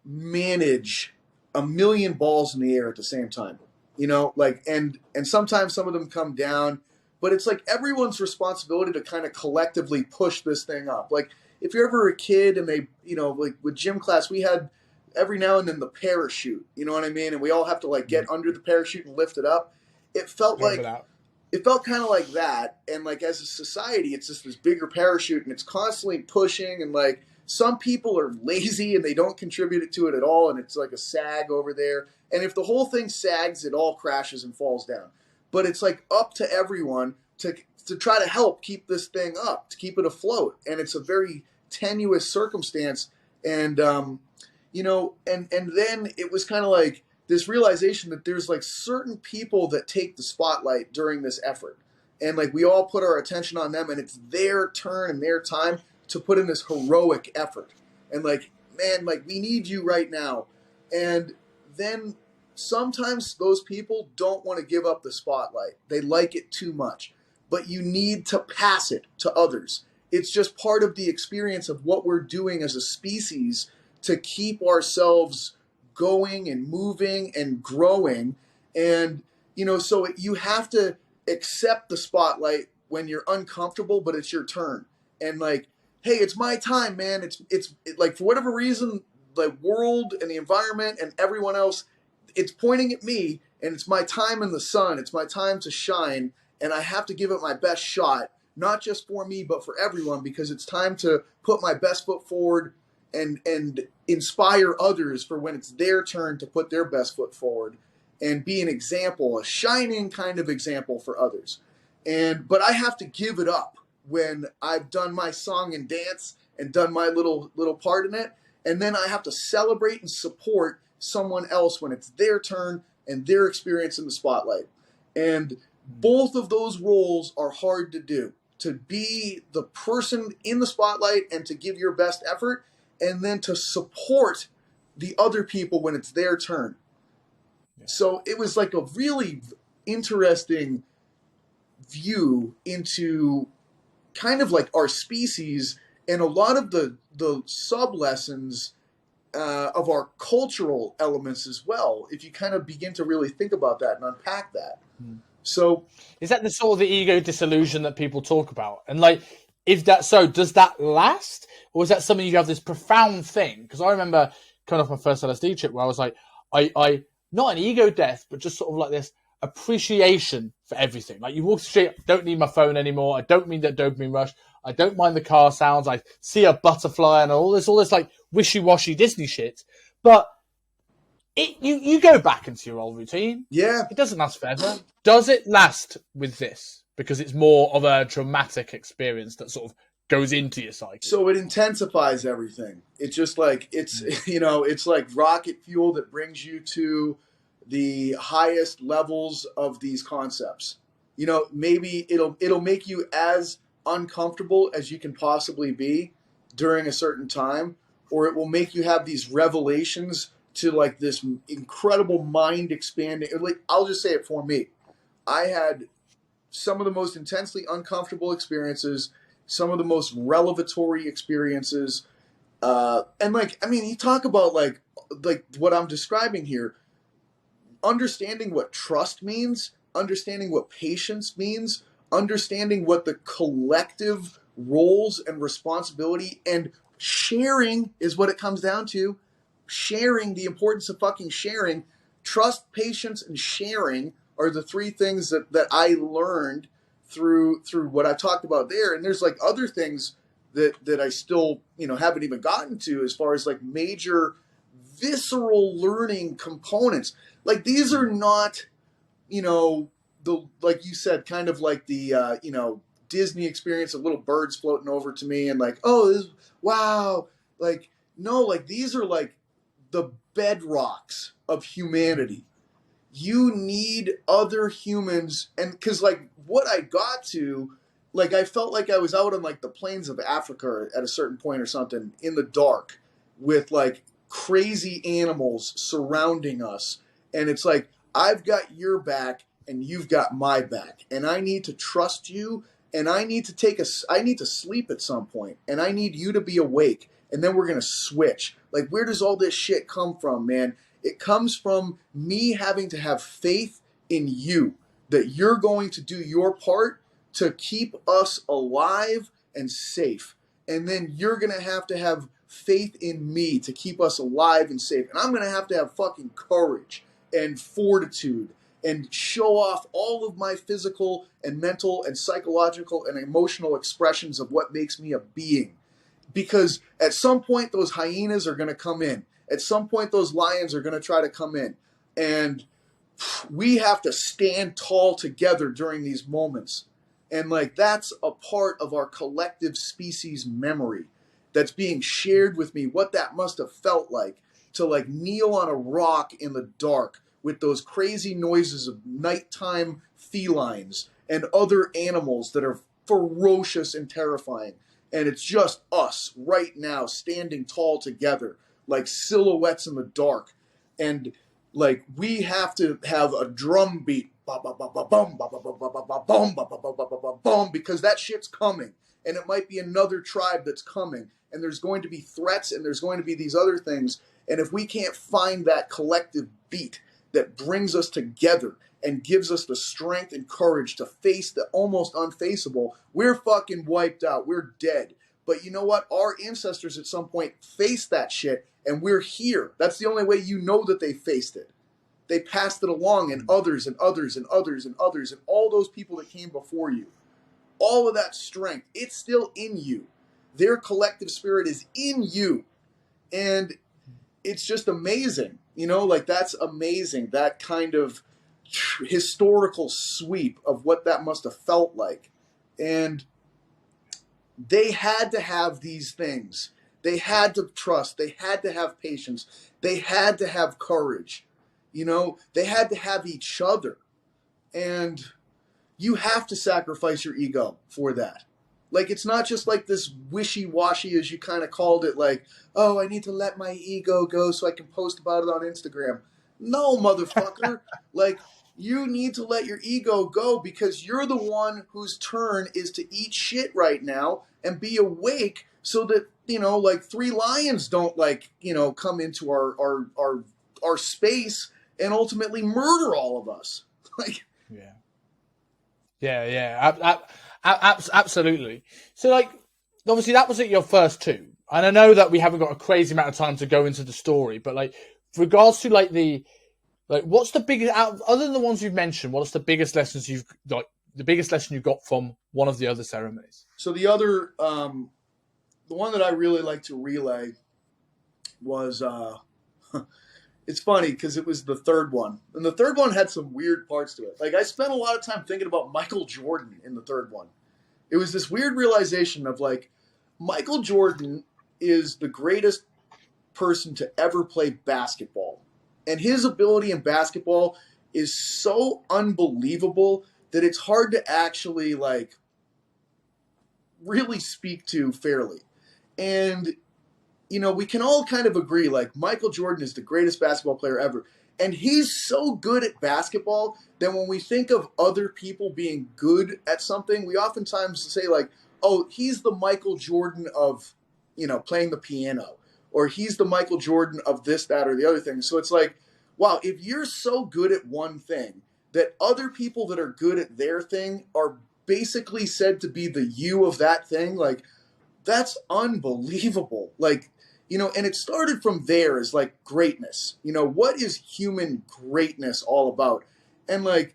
manage a million balls in the air at the same time, you know, like, and sometimes some of them come down, but it's like everyone's responsibility to kind of collectively push this thing up. Like if you're ever a kid and they, you know, like with gym class, we had every now and then the parachute, you know what I mean? And we all have to like get under the parachute and lift it up. It felt Remember like, that? it felt kind of like that. And like as a society, it's just this bigger parachute and it's constantly pushing. And like some people are lazy and they don't contribute to it at all. And it's like a sag over there. And if the whole thing sags, it all crashes and falls down. But it's like up to everyone to try to help keep this thing up, to keep it afloat. And it's a very tenuous circumstance. And, you know, and then it was kind of like this realization that there's like certain people that take the spotlight during this effort. And like we all put our attention on them and it's their turn and their time to put in this heroic effort. And like, man, like we need you right now. And then sometimes those people don't want to give up the spotlight. They like it too much. But you need to pass it to others. It's just part of the experience of what we're doing as a species to keep ourselves going and moving and growing. And, you know, so you have to accept the spotlight when you're uncomfortable, but it's your turn. And like, hey, it's my time, man. It's like, for whatever reason, the world and the environment and everyone else, it's pointing at me and it's my time in the sun. It's my time to shine. And I have to give it my best shot, not just for me, but for everyone, because it's time to put my best foot forward and inspire others for when it's their turn to put their best foot forward and be an example, a shining kind of example for others. But I have to give it up when I've done my song and dance and done my little part in it. And then I have to celebrate and support someone else when it's their turn and their experience in the spotlight. And both of those roles are hard to do. To be the person in the spotlight and to give your best effort, and then to support the other people when it's their turn. Yeah. So it was like a really interesting view into kind of like our species and a lot of the sub lessons of our cultural elements as well, if you kind of begin to really think about that and unpack that. So is that the sort of the ego disillusion that people talk about? And like, if that so, does that last, or is that something you have this profound thing? Because I remember coming off my first LSD trip where I was like, I not an ego death, but just sort of like this appreciation for everything. Like you walk the street, I don't need my phone anymore. I don't need that dopamine rush. I don't mind the car sounds. I see a butterfly and all this like wishy-washy Disney shit. But you go back into your old routine. Yeah. It doesn't last forever. Does it last with this? Because it's more of a dramatic experience that sort of goes into your psyche. So it intensifies everything. It's just like, it's, you know, it's like rocket fuel that brings you to the highest levels of these concepts. You know, maybe it'll make you as uncomfortable as you can possibly be during a certain time, or it will make you have these revelations to like this incredible mind expanding. Like, I'll just say it for me. I had some of the most intensely uncomfortable experiences, some of the most revelatory experiences. And like, I mean, you talk about like what I'm describing here. understanding what trust means, understanding what patience means, understanding what the collective roles and responsibility and sharing is what it comes down to. Sharing, the importance of fucking sharing. Trust, patience, and sharing are the three things that I learned through what I talked about there. And there's like other things that I still, haven't even gotten to as far as like major visceral learning components. Like these are not, like you said, kind of like the, Disney experience of little birds floating over to me and like, oh, wow. Like, no, like these are like the bedrocks of humanity. You need other humans. And because like what I got to, like I felt like I was out on like the plains of Africa at a certain point or something in the dark with like crazy animals surrounding us. And it's like, I've got your back and you've got my back. And I need to trust you. And I need to sleep at some point. And I need you to be awake. And then we're going to switch. Like, where does all this shit come from, man? It comes from me having to have faith in you, that you're going to do your part to keep us alive and safe. And then you're going to have faith in me to keep us alive and safe. And I'm going to have fucking courage and fortitude and show off all of my physical and mental and psychological and emotional expressions of what makes me a being. Because at some point, those hyenas are going to come in. At some point, those lions are going to try to come in. And we have to stand tall together during these moments. And like that's a part of our collective species memory that's being shared with me, what that must have felt like to like kneel on a rock in the dark with those crazy noises of nighttime felines and other animals that are ferocious and terrifying. And it's just us right now standing tall together like silhouettes in the dark. And like we have to have a drum beat because that shit's coming. And it might be another tribe that's coming. And there's going to be threats and there's going to be these other things. And if we can't find that collective beat that brings us together and gives us the strength and courage to face the almost unfaceable, we're fucking wiped out. We're dead. But you know what? Our ancestors at some point faced that shit, and we're here. That's the only way you know that they faced it. They passed it along, and others and others and others and others, and all those people that came before you. All of that strength, it's still in you. Their collective spirit is in you. And it's just amazing. Like that's amazing. That kind of historical sweep of what that must have felt like. And they had to have these things. They had to trust. They had to have patience. They had to have courage. They had to have each other. And you have to sacrifice your ego for that. Like, it's not just like this wishy-washy, as you kind of called it, like, oh, I need to let my ego go so I can post about it on Instagram. No, motherfucker. Like, you need to let your ego go because you're the one whose turn is to eat shit right now and be awake so that, like 3 lions don't come into our space and ultimately murder all of us. Like, yeah, absolutely. So, like, obviously, that was at your first 2, and I know that we haven't got a crazy amount of time to go into the story, but like, with regards to what's the biggest other than the ones you've mentioned? What's the biggest lessons the biggest lesson you got from one of the other ceremonies? So the other, the one that I really like to relay was. It's funny because it was the third one. And the third one had some weird parts to it. Like, I spent a lot of time thinking about Michael Jordan in the third one. It was this weird realization of, like, Michael Jordan is the greatest person to ever play basketball. And his ability in basketball is so unbelievable that it's hard to actually, like, really speak to fairly. And we can all kind of agree, like, Michael Jordan is the greatest basketball player ever. And he's so good at basketball that when we think of other people being good at something, we oftentimes say, like, oh, he's the Michael Jordan of, playing the piano. Or he's the Michael Jordan of this, that, or the other thing. So it's like, wow, if you're so good at one thing that other people that are good at their thing are basically said to be the you of that thing, like, that's unbelievable. Like, and it started from there as like greatness. What is human greatness all about? And like,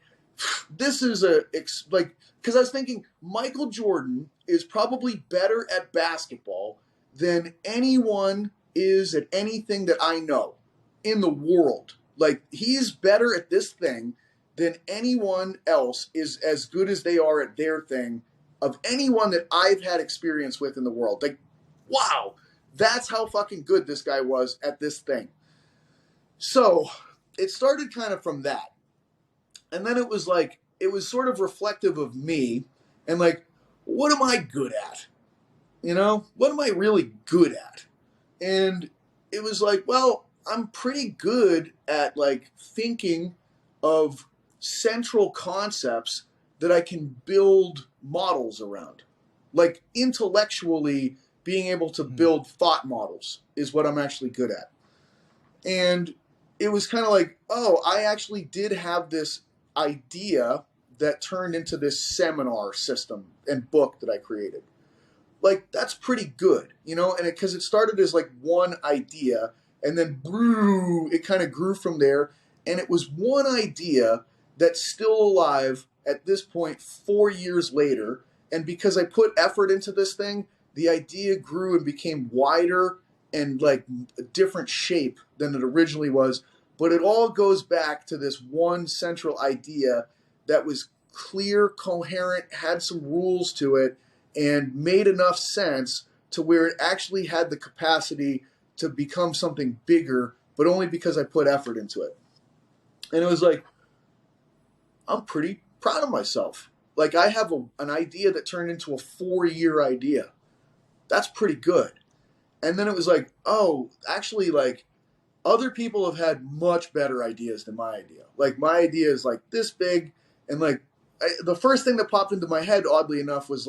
this is because I was thinking Michael Jordan is probably better at basketball than anyone is at anything that I know in the world. Like, he's better at this thing than anyone else is as good as they are at their thing of anyone that I've had experience with in the world. Like, wow, that's how fucking good this guy was at this thing. So it started kind of from that. And then it was sort of reflective of me and like, what am I good at? What am I really good at? And it was like, well, I'm pretty good at like thinking of central concepts that I can build models around. Like, intellectually being able to build thought models is what I'm actually good at. And it was kind of like, oh, I actually did have this idea that turned into this seminar system and book that I created. Like, that's pretty good, and because it started as like one idea, and then it kind of grew from there, and it was one idea that's still alive at this point 4 years later. And because I put effort into this thing, the idea grew and became wider and like a different shape than it originally was. But it all goes back to this one central idea that was clear, coherent, had some rules to it, and made enough sense to where it actually had the capacity to become something bigger, but only because I put effort into it. And it was like, I'm pretty proud of myself. Like, I have an idea that turned into a 4-year idea. That's pretty good. And then it was like, oh, actually, like, other people have had much better ideas than my idea. Like, my idea is like this big, and like the first thing that popped into my head, oddly enough, was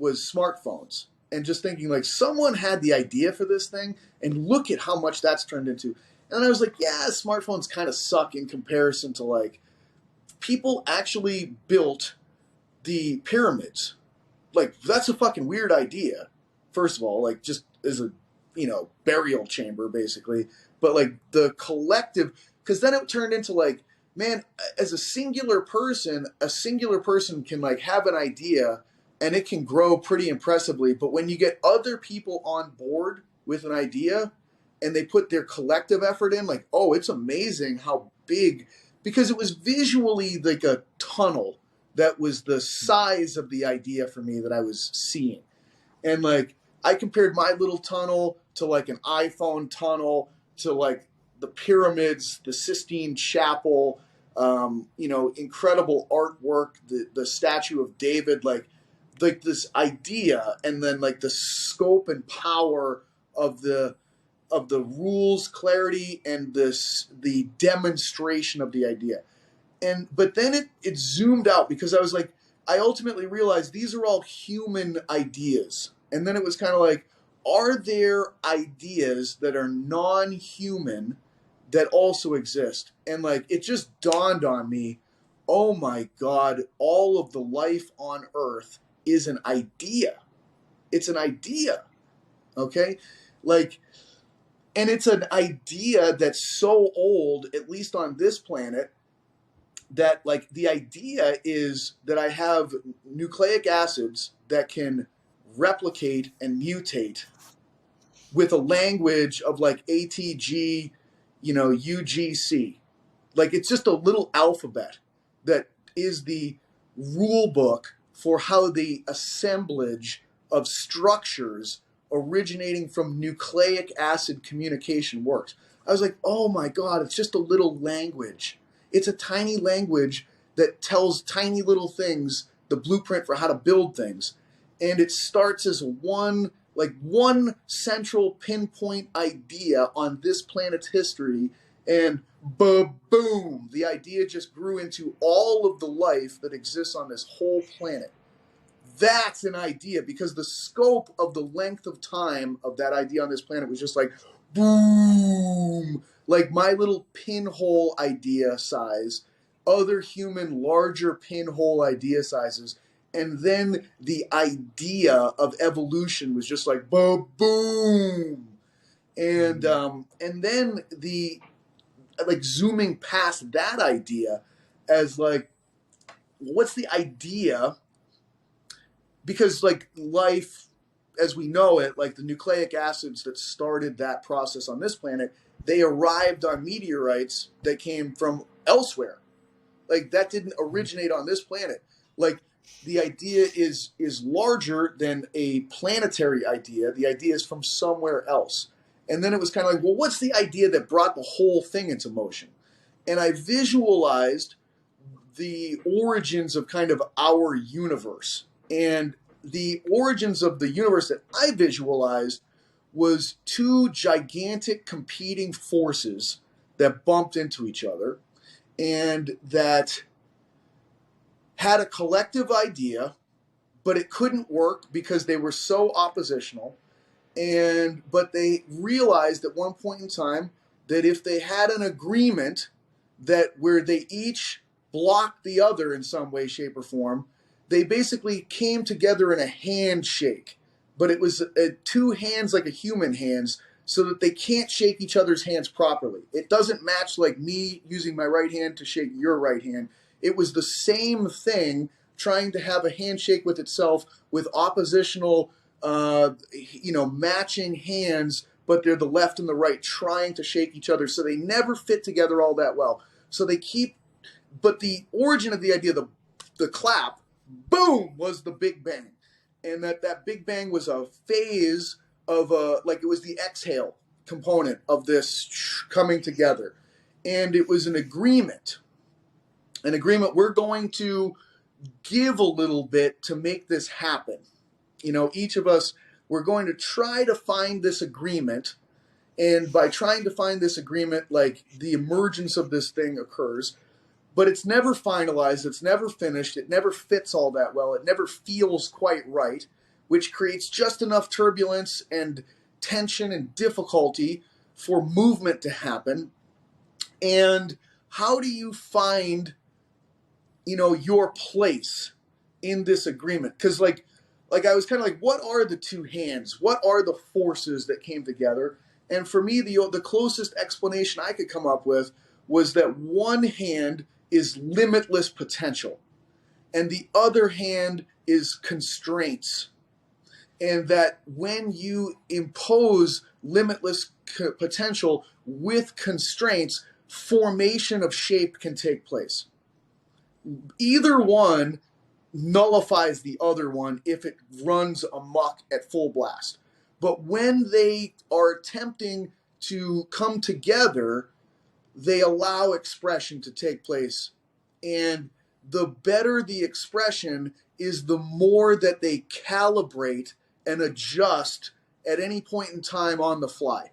smartphones. And just thinking, like, someone had the idea for this thing, and look at how much that's turned into. And I was like, yeah, smartphones kind of suck in comparison to, like, people actually built the pyramids. Like, that's a fucking weird idea, first of all, like, just as a, burial chamber, basically. But, like, the collective, because then it turned into, like, man, as a singular person can, like, have an idea, and it can grow pretty impressively. But when you get other people on board with an idea and they put their collective effort in, like, oh, it's amazing how big, because it was visually like a tunnel that was the size of the idea for me that I was seeing. And like, I compared my little tunnel to like an iPhone tunnel to like the pyramids, the Sistine Chapel, incredible artwork, the statue of David, like this idea, and then like the scope and power of the rules, clarity, and the demonstration of the idea. But then it zoomed out, because I was like, I ultimately realized these are all human ideas. And then it was kind of like, are there ideas that are non-human that also exist? And like, it just dawned on me, oh my God, all of the life on Earth is an idea. It's an idea. Okay? Like, and it's an idea that's so old, at least on this planet, that like the idea is that I have nucleic acids that can replicate and mutate with a language of like ATG, UGC. Like, it's just a little alphabet that is the rule book for how the assemblage of structures originating from nucleic acid communication works. I was like, oh my God, it's just a little language. It's a tiny language that tells tiny little things, the blueprint for how to build things. And it starts as one central pinpoint idea on this planet's history, and boom, the idea just grew into all of the life that exists on this whole planet. That's an idea, because the scope of the length of time of that idea on this planet was just like, boom. like my little pinhole idea size, other human larger pinhole idea sizes, and then the idea of evolution was just like boom, and then the like zooming past that idea as like what's the idea, because like life as we know it, like the nucleic acids that started that process on this planet, they arrived on meteorites that came from elsewhere. Like that didn't originate on this planet. Like the idea is larger than a planetary idea. The idea is from somewhere else. And then it was kind of like, well, what's the idea that brought the whole thing into motion? And I visualized the origins of kind of our universe. And the origins of the universe that I visualized was two gigantic competing forces that bumped into each other and that had a collective idea, but it couldn't work because they were so oppositional. But they realized at one point in time that if they had an agreement that where they each blocked the other in some way, shape, or form, they basically came together in a handshake. But it was two hands like a human hands, so that they can't shake each other's hands properly. It doesn't match like me using my right hand to shake your right hand. It was the same thing trying to have a handshake with itself with oppositional, matching hands, but they're the left and the right trying to shake each other. So they never fit together all that well. So they keep, but the origin of the idea, the clap, boom, was the Big Bang. And that Big Bang was a phase of like it was the exhale component of this coming together. And it was an agreement. We're going to give a little bit to make this happen. Each of us, we're going to try to find this agreement. And by trying to find this agreement, like the emergence of this thing occurs. But it's never finalized. It's never finished. It never fits all that well. It never feels quite right, which creates just enough turbulence and tension and difficulty for movement to happen. And how do you find, your place in this agreement? Because like I was kind of like, what are the two hands? What are the forces that came together? And for me, the closest explanation I could come up with was that one hand is limitless potential, and the other hand is constraints. And that when you impose limitless potential with constraints, formation of shape can take place. Either one nullifies the other one if it runs amok at full blast. But when they are attempting to come together, they allow expression to take place. And the better the expression is, the more that they calibrate and adjust at any point in time on the fly.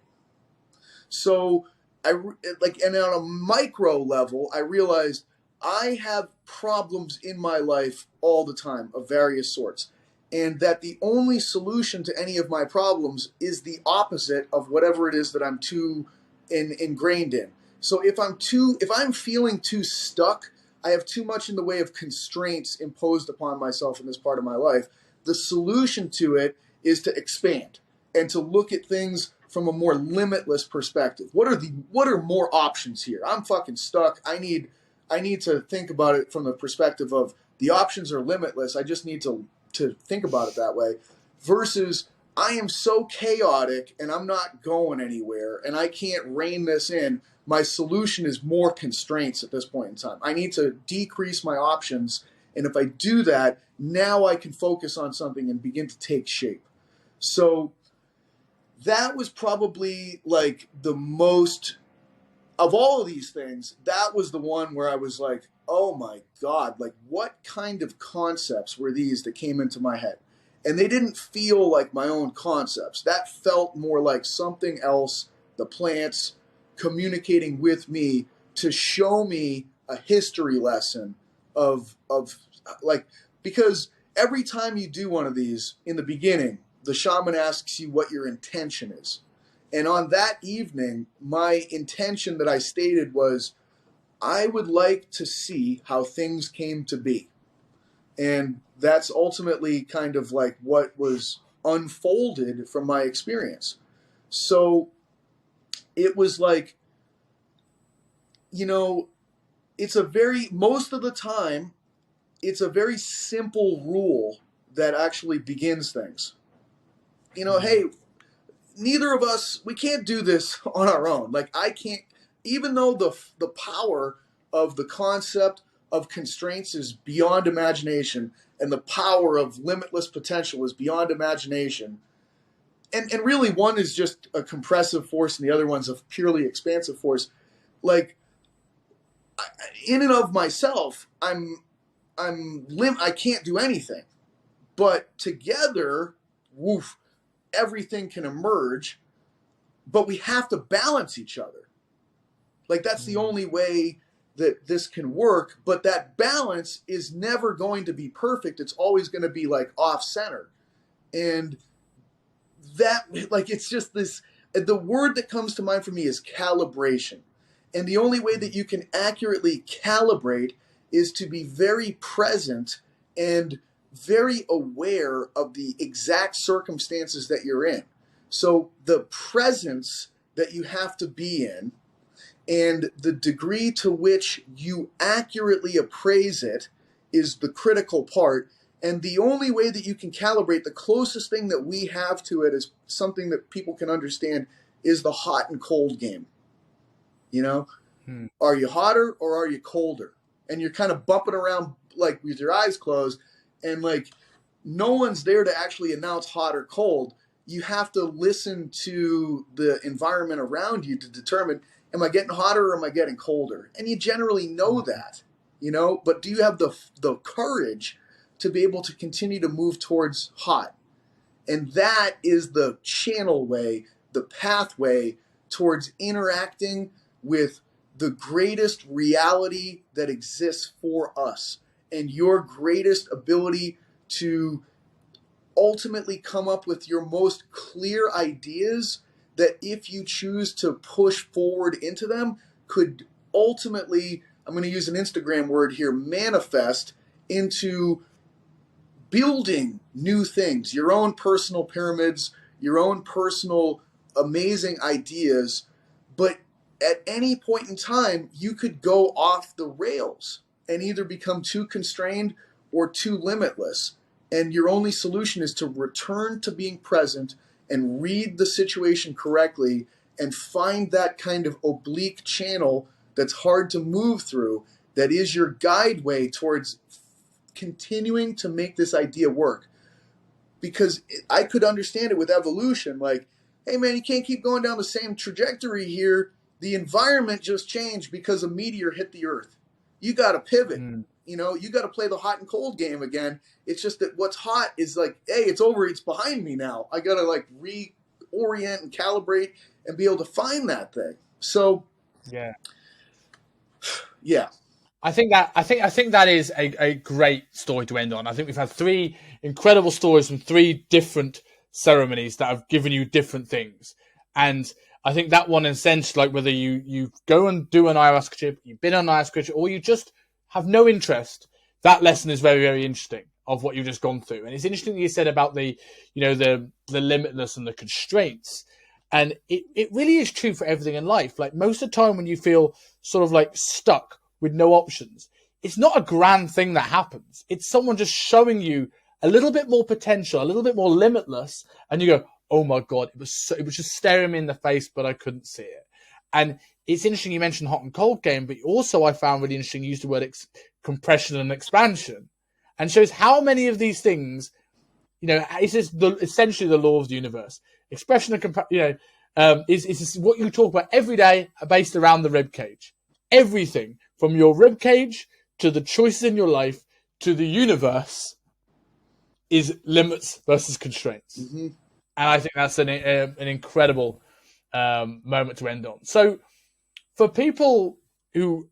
So and on a micro level, I realized I have problems in my life all the time of various sorts. And that the only solution to any of my problems is the opposite of whatever it is that I'm too ingrained in. So if I'm feeling too stuck, I have too much in the way of constraints imposed upon myself in this part of my life. The solution to it is to expand and to look at things from a more limitless perspective. What are more options here? I'm fucking stuck. I need to think about it from the perspective of the options are limitless. I just need to think about it that way, versus I am so chaotic and I'm not going anywhere and I can't rein this in. My solution is more constraints at this point in time. I need to decrease my options, and if I do that, now I can focus on something and begin to take shape. So that was probably like the most, of all of these things, that was the one where I was like, oh my God, like what kind of concepts were these that came into my head? And they didn't feel like my own concepts. That felt more like something else, the plants communicating with me to show me a history lesson of like, because every time you do one of these in the beginning, the shaman asks you what your intention is. And on that evening, my intention that I stated was I would like to see how things came to be. And that's ultimately kind of like what was unfolded from my experience. So it was like, you know, most of the time, it's a very simple rule that actually begins things. Hey, neither of us, we can't do this on our own. Like, I can't, even though the power of the concept of constraints is beyond imagination, and the power of limitless potential is beyond imagination, and really one is just a compressive force and the other one's a purely expansive force. Like, in and of myself, I can't do anything. But together, woof, everything can emerge. But we have to balance each other. Like, that's the only way that this can work. But that balance is never going to be perfect. It's always going to be like off center. And that, like, it's just this, the word that comes to mind for me is calibration. And the only way that you can accurately calibrate is to be very present and very aware of the exact circumstances that you're in. So the presence that you have to be in and the degree to which you accurately appraise it is the critical part. And the only way that you can calibrate, the closest thing that we have to it is something that people can understand, is the hot and cold game. Are you hotter or are you colder? And you're kind of bumping around like with your eyes closed, and like no one's there to actually announce hot or cold. You have to listen to the environment around you to determine, am I getting hotter or am I getting colder? And you generally know that, but do you have the courage to be able to continue to move towards hot? And that is the channel way, the pathway towards interacting with the greatest reality that exists for us, and your greatest ability to ultimately come up with your most clear ideas that, if you choose to push forward into them, could ultimately, I'm going to use an Instagram word here, manifest into building new things, your own personal pyramids, your own personal amazing ideas. But at any point in time, you could go off the rails and either become too constrained or too limitless. And your only solution is to return to being present and read the situation correctly and find that kind of oblique channel that's hard to move through, that is your guideway towards continuing to make this idea work. Because I could understand it with evolution, like, hey man, you can't keep going down the same trajectory here. The environment just changed because a meteor hit the earth. You got to pivot. You got to play the hot and cold game again. It's just that what's hot is like, hey, it's over. It's behind me now. I got to like reorient and calibrate and be able to find that thing. So, yeah. I think that is a great story to end on. I think we've had 3 incredible stories from 3 different ceremonies that have given you different things. And I think that one, in a sense, like whether you go and do an ayahuasca trip, you've been on an ayahuasca trip, or you just have no interest, that lesson is very, very interesting of what you've just gone through. And it's interesting that you said about the limitless and the constraints. And it really is true for everything in life. Like, most of the time when you feel sort of like stuck with no options, it's not a grand thing that happens. It's someone just showing you a little bit more potential, a little bit more limitless, and you go, oh my God, it was just staring me in the face, but I couldn't see it. And it's interesting you mentioned hot and cold game, but also I found really interesting you used the word compression and expansion, and shows how many of these things, it's just essentially the law of the universe. Expression and is what you talk about every day, based around the rib cage. Everything from your rib cage to the choices in your life to the universe is limits versus constraints. Mm-hmm. And I think that's an incredible moment to end on. So for people who,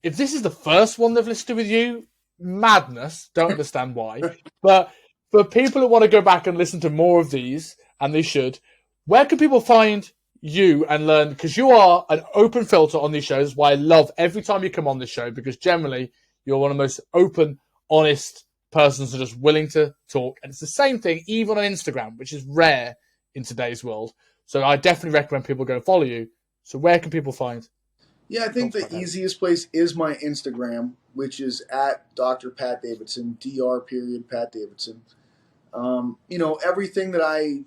if this is the first one they've listened to with you, madness, don't understand why. But for people who want to go back and listen to more of these, and they should, where can people find you and learn, because you are an open filter on these shows. Why I love every time you come on this show, because generally you're one of the most open, honest persons who are just willing to talk. And it's the same thing even on Instagram, which is rare in today's world. So I definitely recommend people go and follow you. So where can people find? Yeah, I think the easiest place is my Instagram, which is at Dr. Pat Davidson, Dr. Pat Davidson. Everything that I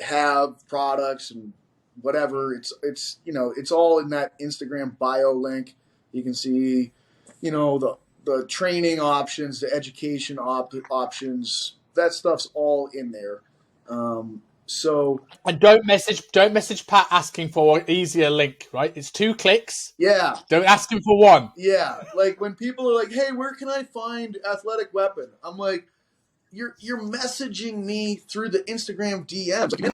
have, products and whatever, it's all in that Instagram bio link. You can see, the training options, the education options. That stuff's all in there. And don't message Pat asking for an easier link, right? It's 2 clicks. Yeah. Don't ask him for one. Yeah. Like when people are like, "Hey, where can I find Athletic Weapon?" I'm like, you're messaging me through the Instagram DMs.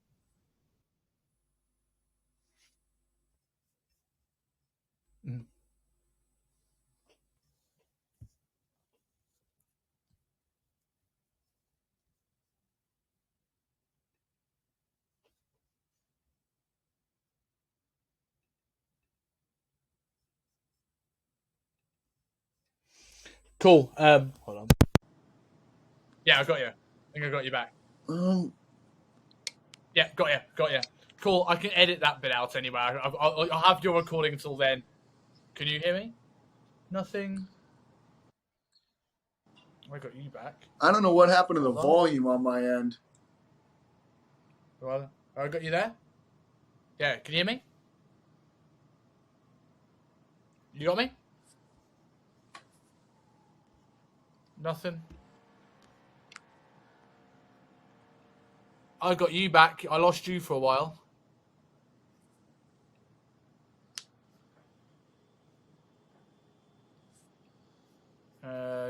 Cool. Hold on. Yeah, I got you. I think I got you back. Yeah, got you. Cool. I can edit that bit out anyway. I'll have your recording until then. Can you hear me? Nothing. I got you back. I don't know what happened to the volume on my end. Well, I got you there. Yeah, can you hear me? You got me? Nothing. I got you back. I lost you for a while.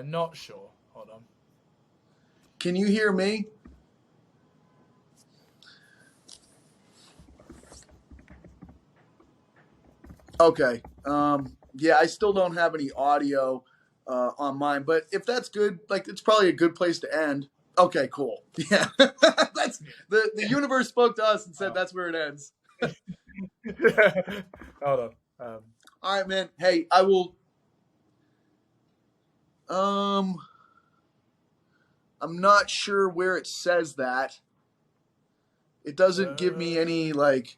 Not sure. Hold on. Can you hear me? Okay. Yeah, I still don't have any audio on mine, but if that's good, like it's probably a good place to end. Okay, cool. Yeah, that's the universe spoke to us and said that's where it ends. Hold on. All right, man. Hey, I will. I'm not sure where it says that. It doesn't give me any like.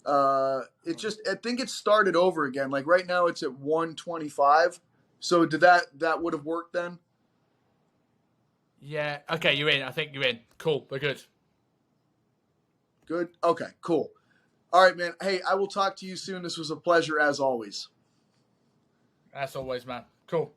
It just, I think it started over again. Like right now it's at 125. So did that would have worked then? Yeah. Okay, you're in. I think you're in. Cool. We're good. Good. Okay, cool. All right, man. Hey, I will talk to you soon. This was a pleasure as always. As always, man. Cool.